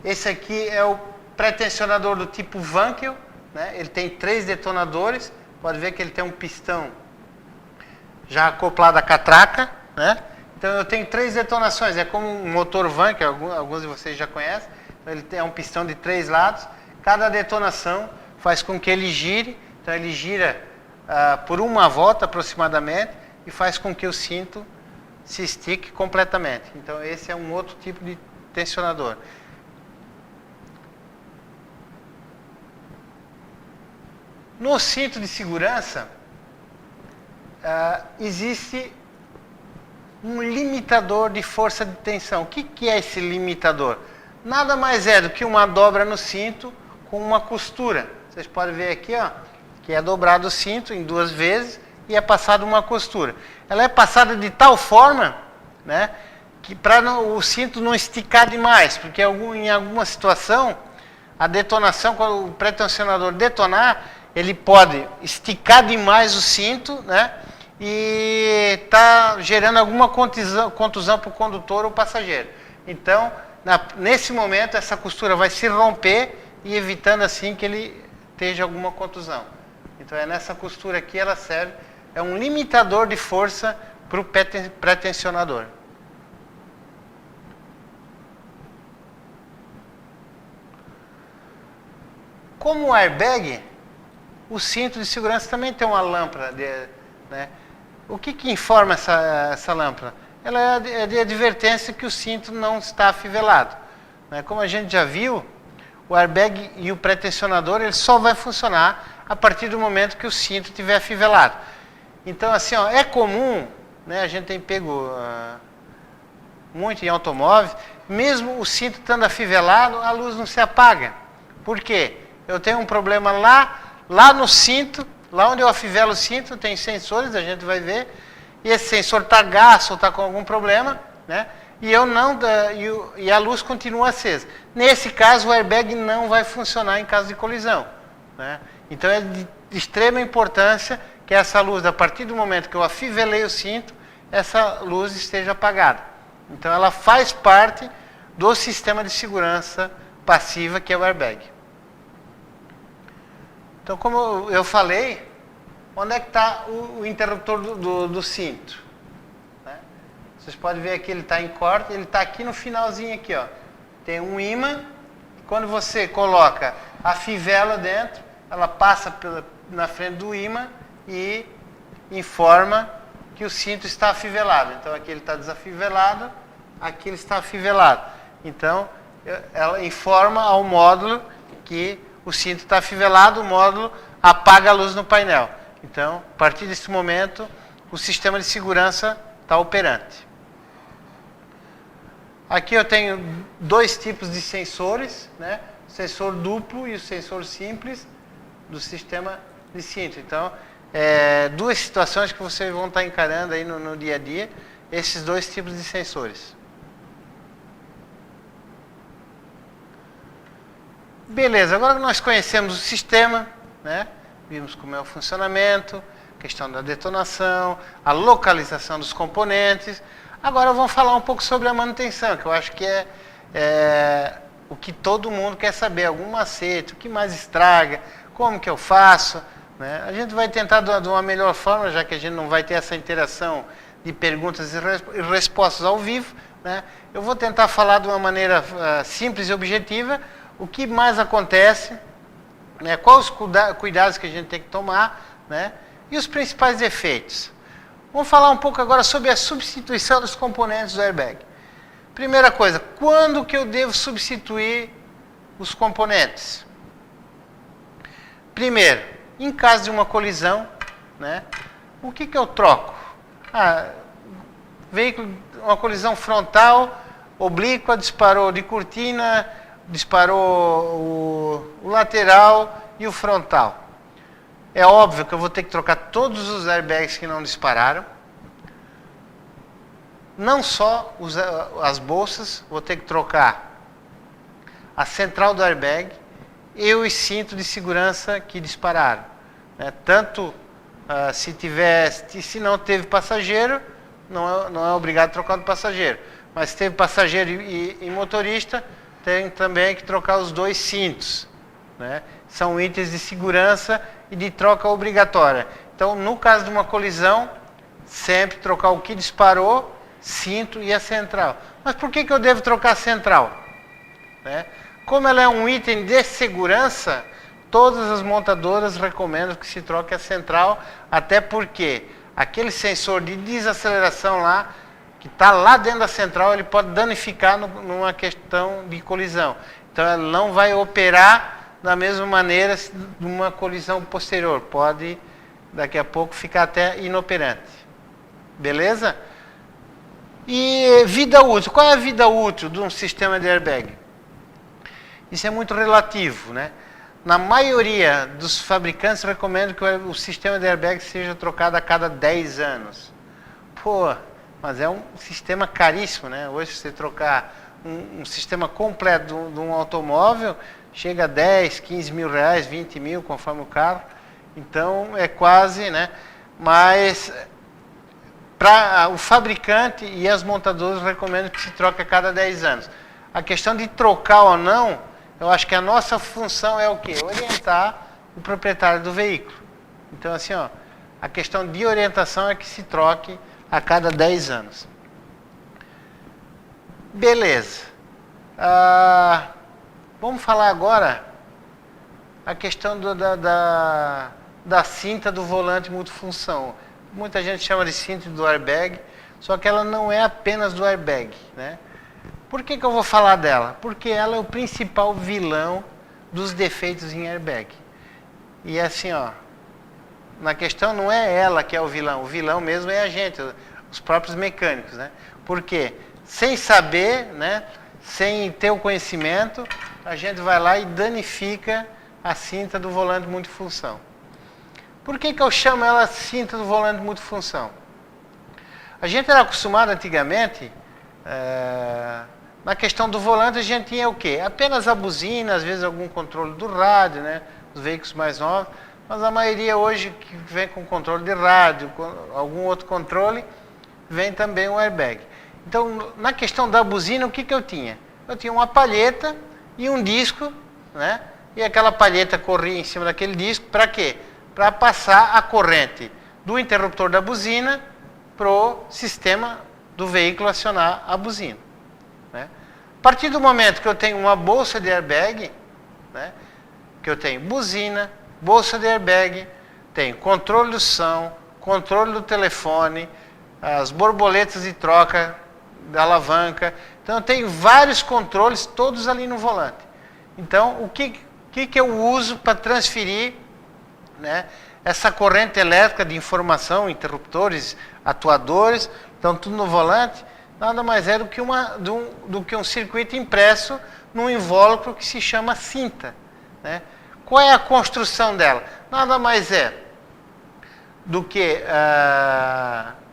Esse aqui é o pré-tensionador do tipo Wankel, né? Ele tem 3 detonadores. Pode ver que ele tem um pistão já acoplado à catraca, né? Então eu tenho 3 detonações. É como um motor Wankel, alguns de vocês já conhecem. Então, ele tem um pistão de 3 lados. Cada detonação faz com que ele gire. Então ele gira por uma volta aproximadamente e faz com que o cinto se estique completamente. Então esse é um outro tipo de tensionador. No cinto de segurança, existe um limitador de força de tensão. O que é esse limitador? Nada mais é do que uma dobra no cinto com uma costura. Vocês podem ver aqui, ó, que é dobrado o cinto em 2 vezes e é passada uma costura. Ela é passada de tal forma, né, que para o cinto não esticar demais, porque em alguma situação, a detonação, quando o pré-tensionador detonar, ele pode esticar demais o cinto, né, e está gerando alguma contusão para o condutor ou passageiro. Então, nesse momento, essa costura vai se romper e evitando assim que ele esteja alguma contusão. Então, é nessa costura aqui, ela serve, é um limitador de força para o pré-tensionador. Como o airbag, o cinto de segurança também tem uma lâmpada, né? O que informa essa lâmpada? Ela é de advertência que o cinto não está afivelado, né? Como a gente já viu, o airbag e o pré-tensionador ele só vai funcionar a partir do momento que o cinto estiver afivelado. Então, assim, ó, é comum, né, a gente tem pego muito em automóveis, mesmo o cinto estando afivelado, a luz não se apaga. Por quê? Eu tenho um problema lá no cinto, lá onde eu afivelo o cinto, tem sensores, a gente vai ver, e esse sensor está gasto ou está com algum problema, né? E a luz continua acesa. Nesse caso, o airbag não vai funcionar em caso de colisão, né? Então é de extrema importância que essa luz, a partir do momento que eu afivelei o cinto, essa luz esteja apagada. Então ela faz parte do sistema de segurança passiva que é o airbag. Então, como eu falei, onde é que está o interruptor do cinto? Né? Vocês podem ver aqui, ele está em corte, ele está aqui no finalzinho aqui, ó. Tem um ímã, quando você coloca a fivela dentro, ela passa na frente do ímã e informa que o cinto está afivelado. Então aqui ele está desafivelado, aqui ele está afivelado. Então ela informa ao módulo que o cinto está afivelado, o módulo apaga a luz no painel. Então, a partir desse momento, o sistema de segurança está operante. Aqui eu tenho dois tipos de sensores, né? O sensor duplo e o sensor simples do sistema de cinto. Então, duas situações que vocês vão estar encarando aí no dia a dia, esses dois tipos de sensores. Beleza, agora que nós conhecemos o sistema, né? Vimos como é o funcionamento, questão da detonação, a localização dos componentes. Agora vamos falar um pouco sobre a manutenção, que eu acho que é o que todo mundo quer saber, algum macete, o que mais estraga, como que eu faço, né? A gente vai tentar de uma melhor forma, já que a gente não vai ter essa interação de perguntas e respostas ao vivo, né? Eu vou tentar falar de uma maneira simples e objetiva, o que mais acontece, né? Quais os cuidados que a gente tem que tomar, né? E os principais efeitos. Vamos falar um pouco agora sobre a substituição dos componentes do airbag. Primeira coisa, quando que eu devo substituir os componentes? Primeiro, em caso de uma colisão, né? O que eu troco? Veículo, uma colisão frontal, oblíqua, disparou de cortina, disparou o lateral e o frontal. É óbvio que eu vou ter que trocar todos os airbags que não dispararam. Não só as bolsas, vou ter que trocar a central do airbag e os cintos de segurança que dispararam, né? Tanto se não teve passageiro, não é obrigado a trocar do passageiro. Mas se teve passageiro e motorista, tem também que trocar os dois cintos, né? São itens de segurança e de troca obrigatória. Então, no caso de uma colisão, sempre trocar o que disparou, cinto e a central. Mas por que eu devo trocar a central? Né? Como ela é um item de segurança, todas as montadoras recomendam que se troque a central, até porque aquele sensor de desaceleração lá, que está lá dentro da central, ele pode danificar numa questão de colisão. Então, ela não vai operar da mesma maneira de uma colisão posterior. Pode, daqui a pouco, ficar até inoperante. Beleza? E vida útil. Qual é a vida útil de um sistema de airbag? Isso é muito relativo, né? Na maioria dos fabricantes recomendam que o sistema de airbag seja trocado a cada 10 anos. Pô, mas é um sistema caríssimo, né? Hoje, se você trocar um sistema completo de um automóvel, chega a 10, 15 mil reais, 20 mil, conforme o carro. Então, é quase, né? Mas para o fabricante e as montadoras recomendam que se troque a cada 10 anos. A questão de trocar ou não, eu acho que a nossa função é o quê? Orientar o proprietário do veículo. Então, assim, ó, a questão de orientação é que se troque a cada 10 anos. Beleza. Vamos falar agora a questão da cinta do volante multifunção. Muita gente chama de cinta do airbag, só que ela não é apenas do airbag, né? Por que eu vou falar dela? Porque ela é o principal vilão dos defeitos em airbag. E assim, ó, na questão não é ela que é o vilão mesmo é a gente, os próprios mecânicos, né? Porque sem saber, né, sem ter o conhecimento, a gente vai lá e danifica a cinta do volante multifunção. Por que eu chamo ela cinta do volante multifunção? A gente era acostumado antigamente, na questão do volante a gente tinha o quê? Apenas a buzina, às vezes algum controle do rádio, né? Os veículos mais novos, mas a maioria hoje que vem com controle de rádio, com algum outro controle, vem também o airbag. Então, na questão da buzina, o que eu tinha? Eu tinha uma palheta e um disco, né? E aquela palheta corria em cima daquele disco, para quê? Para passar a corrente do interruptor da buzina para o sistema do veículo acionar a buzina. Né? A partir do momento que eu tenho uma bolsa de airbag, né? Que eu tenho buzina, bolsa de airbag, tenho controle do som, controle do telefone, as borboletas de troca da alavanca. Então eu tenho vários controles, todos ali no volante. Então o que eu uso para transferir, né, essa corrente elétrica de informação, interruptores, atuadores, então tudo no volante, nada mais é do que um circuito impresso num invólucro que se chama cinta. Né? Qual é a construção dela? Nada mais é do que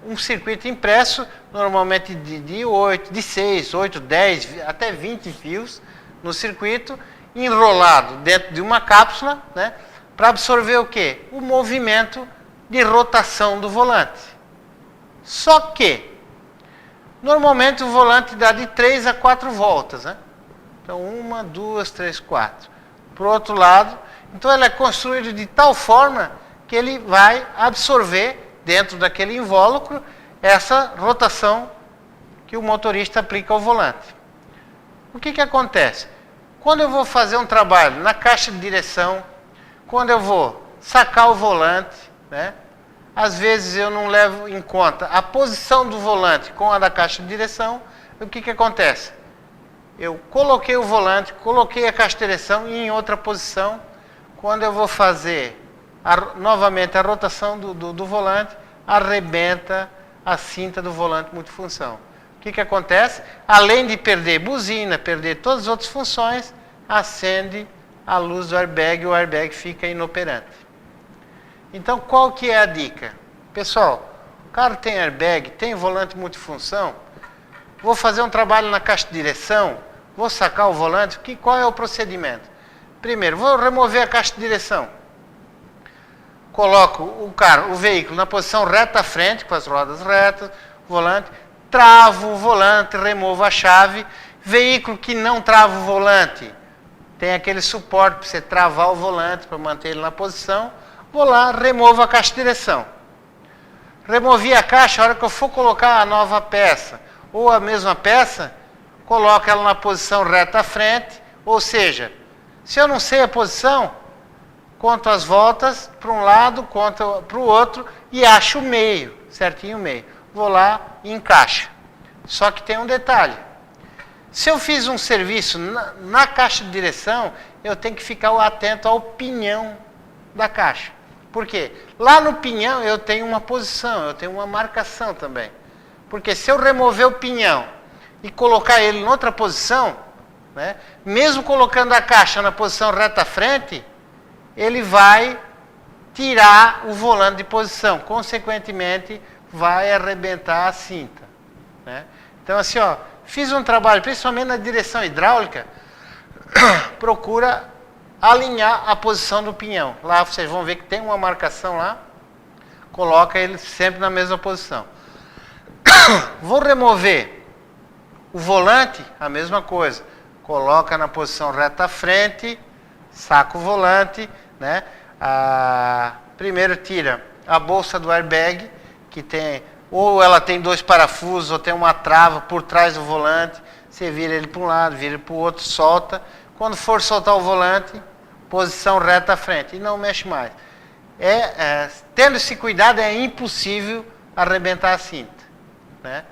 um circuito impresso, normalmente de 6, 8, 10, até 20 fios no circuito, enrolado dentro de uma cápsula, né, para absorver o quê? O movimento de rotação do volante. Só que, normalmente o volante dá de 3 a 4 voltas, né? Então, 1, 2, 3, 4. Por outro lado, então ele é construído de tal forma que ele vai absorver dentro daquele invólucro essa rotação que o motorista aplica ao volante. O que acontece? Quando eu vou fazer um trabalho na caixa de direção, quando eu vou sacar o volante, né, às vezes eu não levo em conta a posição do volante com a da caixa de direção, o que acontece? Eu coloquei o volante, coloquei a caixa de direção e em outra posição, quando eu vou fazer novamente a rotação do volante, arrebenta a cinta do volante multifunção. O que acontece? Além de perder buzina, perder todas as outras funções, acende a luz do airbag e o airbag fica inoperante. Então, qual que é a dica? Pessoal, o carro tem airbag, tem volante multifunção, vou fazer um trabalho na caixa de direção, vou sacar o volante, qual é o procedimento? Primeiro, vou remover a caixa de direção. Coloco o veículo na posição reta à frente, com as rodas retas, volante, travo o volante, removo a chave. Veículo que não trava o volante, tem aquele suporte para você travar o volante, para manter ele na posição. Vou lá, removo a caixa de direção. Removi a caixa, a hora que eu for colocar a nova peça, ou a mesma peça, coloco ela na posição reta à frente, ou seja, se eu não sei a posição, conto as voltas para um lado, conto para o outro e acho o meio, certinho o meio. Vou lá e encaixo. Só que tem um detalhe. Se eu fiz um serviço na caixa de direção, eu tenho que ficar atento ao pinhão da caixa. Por quê? Lá no pinhão eu tenho uma posição, eu tenho uma marcação também. Porque se eu remover o pinhão e colocar ele em outra posição, né, mesmo colocando a caixa na posição reta à frente, ele vai tirar o volante de posição. Consequentemente, vai arrebentar a cinta. Né? Então, assim, ó, fiz um trabalho, principalmente na direção hidráulica, procura alinhar a posição do pinhão. Lá vocês vão ver que tem uma marcação lá, coloca ele sempre na mesma posição. Vou remover o volante, a mesma coisa. Coloca na posição reta à frente, saca o volante, né? Primeiro tira a bolsa do airbag, que tem, ou ela tem 2 parafusos, ou tem uma trava por trás do volante. Você vira ele para um lado, vira ele para o outro, solta. Quando for soltar o volante, posição reta à frente, e não mexe mais. Tendo esse cuidado, é impossível arrebentar a cinta. Né?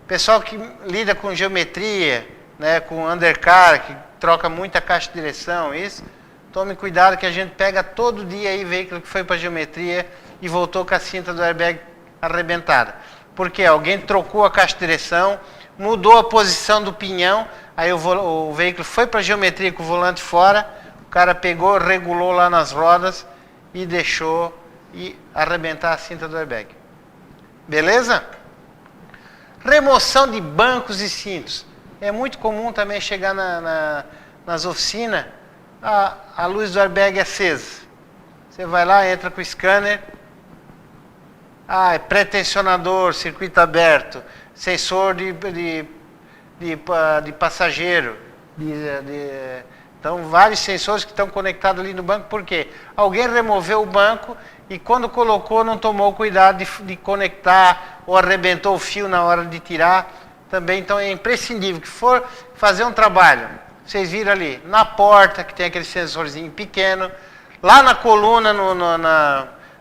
Pessoal que lida com geometria, né, com undercar, que troca muita caixa de direção, isso, tome cuidado que a gente pega todo dia aí veículo que foi para geometria e voltou com a cinta do airbag arrebentada. Porque alguém trocou a caixa de direção, mudou a posição do pinhão, aí o veículo foi para geometria com o volante fora, o cara pegou, regulou lá nas rodas e deixou arrebentar a cinta do airbag. Beleza? Remoção de bancos e cintos. É muito comum também chegar nas oficinas, a luz do airbag acesa. Você vai lá, entra com o scanner, é pré-tensionador, circuito aberto, sensor de passageiro. Então, vários sensores que estão conectados ali no banco, por quê? Alguém removeu o banco e quando colocou não tomou cuidado de conectar ou arrebentou o fio na hora de tirar. Também, então, é imprescindível que for fazer um trabalho. Vocês viram ali, na porta, que tem aquele sensorzinho pequeno, lá na coluna,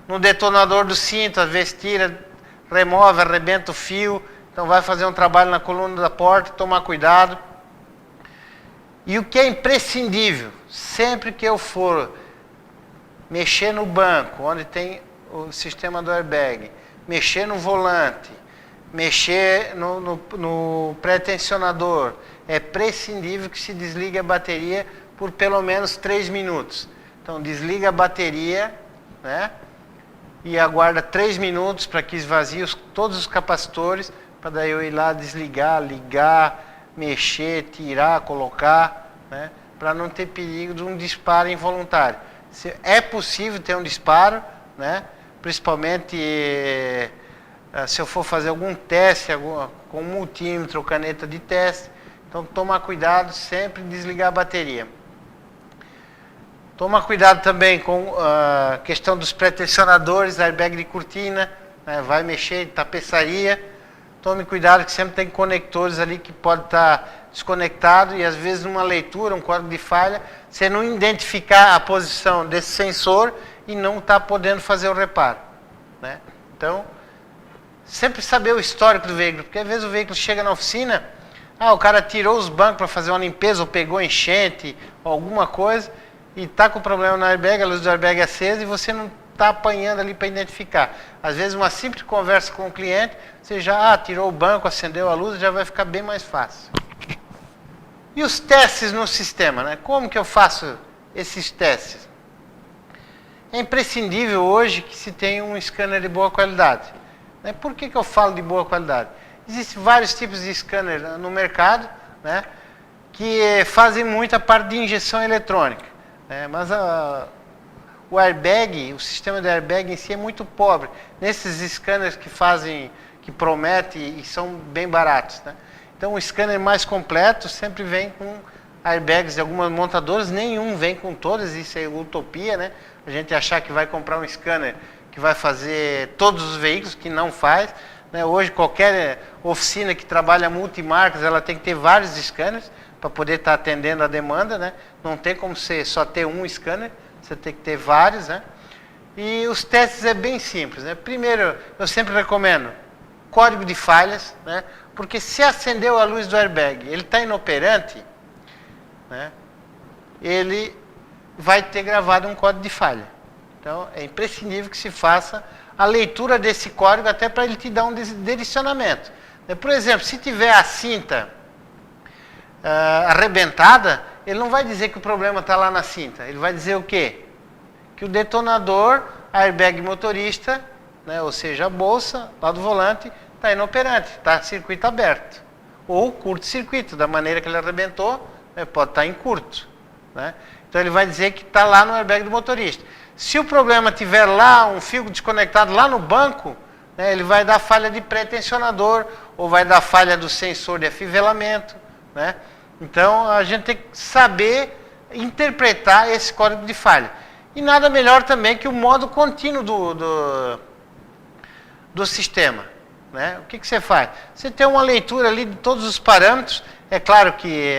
no detonador do cinto, às vezes tira, remove, arrebenta o fio. Então, vai fazer um trabalho na coluna da porta, tomar cuidado. E o que é imprescindível, sempre que eu for mexer no banco, onde tem o sistema do airbag, mexer no volante, mexer no pré-tensionador, é prescindível que se desligue a bateria por pelo menos 3 minutos. Então, desliga a bateria, né? E aguarda 3 minutos para que esvazie todos os capacitores, para daí eu ir lá desligar, ligar, mexer, tirar, colocar, né? Para não ter perigo de um disparo involuntário. É possível ter um disparo, né? Principalmente se eu for fazer algum teste com multímetro ou caneta de teste. Então, tomar cuidado, sempre desligar a bateria. Tomar cuidado também com a questão dos pré-tensionadores, airbag de cortina, né? Vai mexer em tapeçaria. Tome cuidado que sempre tem conectores ali que pode estar desconectado e às vezes numa leitura, um código de falha, você não identificar a posição desse sensor e não está podendo fazer o reparo, né? Então, sempre saber o histórico do veículo, porque às vezes o veículo chega na oficina, o cara tirou os bancos para fazer uma limpeza ou pegou enchente ou alguma coisa e está com problema no airbag, a luz do airbag é acesa e você não está apanhando ali para identificar. Às vezes uma simples conversa com o cliente, você já tirou o banco, acendeu a luz, já vai ficar bem mais fácil. E os testes no sistema, né? Como que eu faço esses testes? É imprescindível hoje que se tenha um scanner de boa qualidade. Né? Por que eu falo de boa qualidade? Existem vários tipos de scanner no mercado, né? Que fazem muita parte de injeção eletrônica, né? Mas o airbag, o sistema de airbag em si é muito pobre. Nesses scanners que prometem e são bem baratos, né? Então, o scanner mais completo sempre vem com airbags de algumas montadoras, nenhum vem com todas, isso é utopia, né? A gente achar que vai comprar um scanner que vai fazer todos os veículos, que não faz, né? Hoje, qualquer oficina que trabalha multimarcas, ela tem que ter vários scanners para poder estar atendendo a demanda, né? Não tem como você só ter um scanner, você tem que ter vários, né? E os testes é bem simples, né? Primeiro, eu sempre recomendo código de falhas, né? Porque se acendeu a luz do airbag, ele está inoperante, né? Ele vai ter gravado um código de falha. Então, é imprescindível que se faça a leitura desse código até para ele te dar um direcionamento. Por exemplo, se tiver a cinta arrebentada, ele não vai dizer que o problema está lá na cinta. Ele vai dizer o quê? Que o detonador, airbag motorista, né, ou seja, a bolsa lá do volante, está inoperante, está circuito aberto. Ou curto-circuito, da maneira que ele arrebentou, né, pode estar em curto, né? Então ele vai dizer que está lá no airbag do motorista. Se o problema tiver lá, um fio desconectado lá no banco, né, ele vai dar falha de pré-tensionador, ou vai dar falha do sensor de afivelamento, né? Então a gente tem que saber interpretar esse código de falha. E nada melhor também que o modo contínuo do sistema, né? O que você faz? Você tem uma leitura ali de todos os parâmetros. É claro que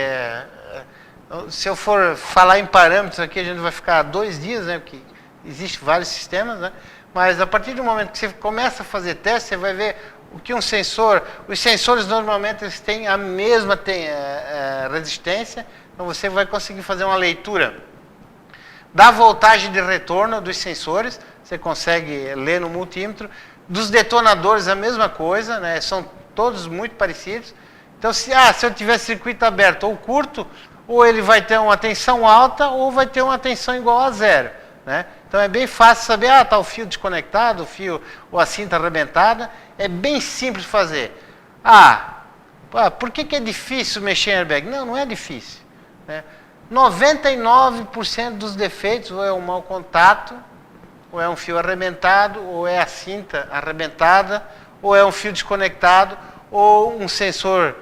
se eu for falar em parâmetros aqui, a gente vai ficar 2 dias, né? Porque existem vários sistemas, né? Mas a partir do momento que você começa a fazer teste, você vai ver o que um sensor... Os sensores normalmente eles têm a mesma resistência, então você vai conseguir fazer uma leitura da voltagem de retorno dos sensores, você consegue ler no multímetro. Dos detonadores a mesma coisa, né? São todos muito parecidos. Então, se eu tiver circuito aberto ou curto, ou ele vai ter uma tensão alta, ou vai ter uma tensão igual a 0, né? Então é bem fácil saber, está o fio desconectado, o fio ou a cinta arrebentada. É bem simples fazer. Por que é difícil mexer em airbag? Não, não é difícil. Né? 99% dos defeitos ou é um mau contato, ou é um fio arrebentado, ou é a cinta arrebentada, ou é um fio desconectado, ou um sensor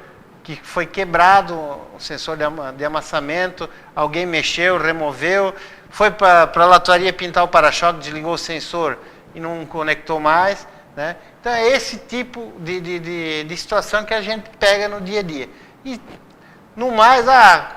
que foi quebrado, um sensor de amassamento, alguém mexeu, removeu, foi para a lataria pintar o para-choque, desligou o sensor e não conectou mais. Né? Então é esse tipo de situação que a gente pega no dia a dia. E no mais,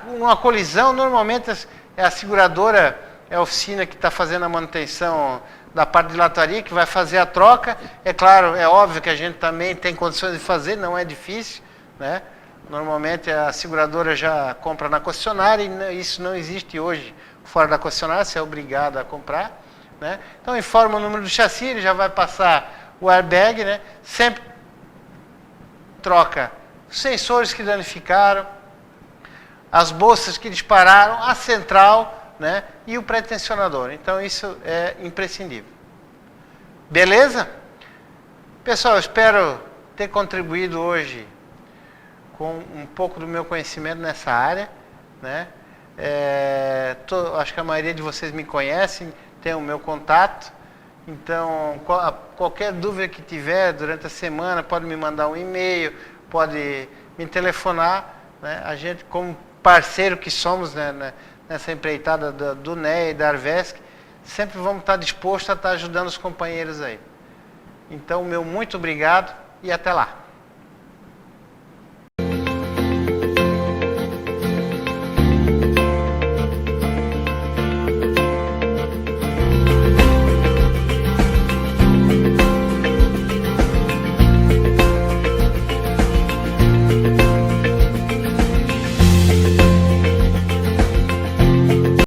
uma colisão, normalmente é a seguradora, é a oficina que está fazendo a manutenção da parte de lataria, que vai fazer a troca. É claro, é óbvio que a gente também tem condições de fazer, não é difícil. Né? Normalmente a seguradora já compra na concessionária e isso não existe hoje fora da concessionária, você é obrigado a comprar. Né? Então informa o número do chassi, ele já vai passar o airbag, né? Sempre troca os sensores que danificaram, as bolsas que dispararam, a central, né? E o pré-tensionador. Então isso é imprescindível. Beleza? Pessoal, eu espero ter contribuído hoje com um pouco do meu conhecimento nessa área. Né? Acho que a maioria de vocês me conhecem, tem o meu contato. Então, qualquer dúvida que tiver durante a semana, pode me mandar um e-mail, pode me telefonar. Né? A gente, como parceiro que somos, né, nessa empreitada do NEA e da Arvesc, sempre vamos estar dispostos a estar ajudando os companheiros aí. Então, meu muito obrigado e até lá.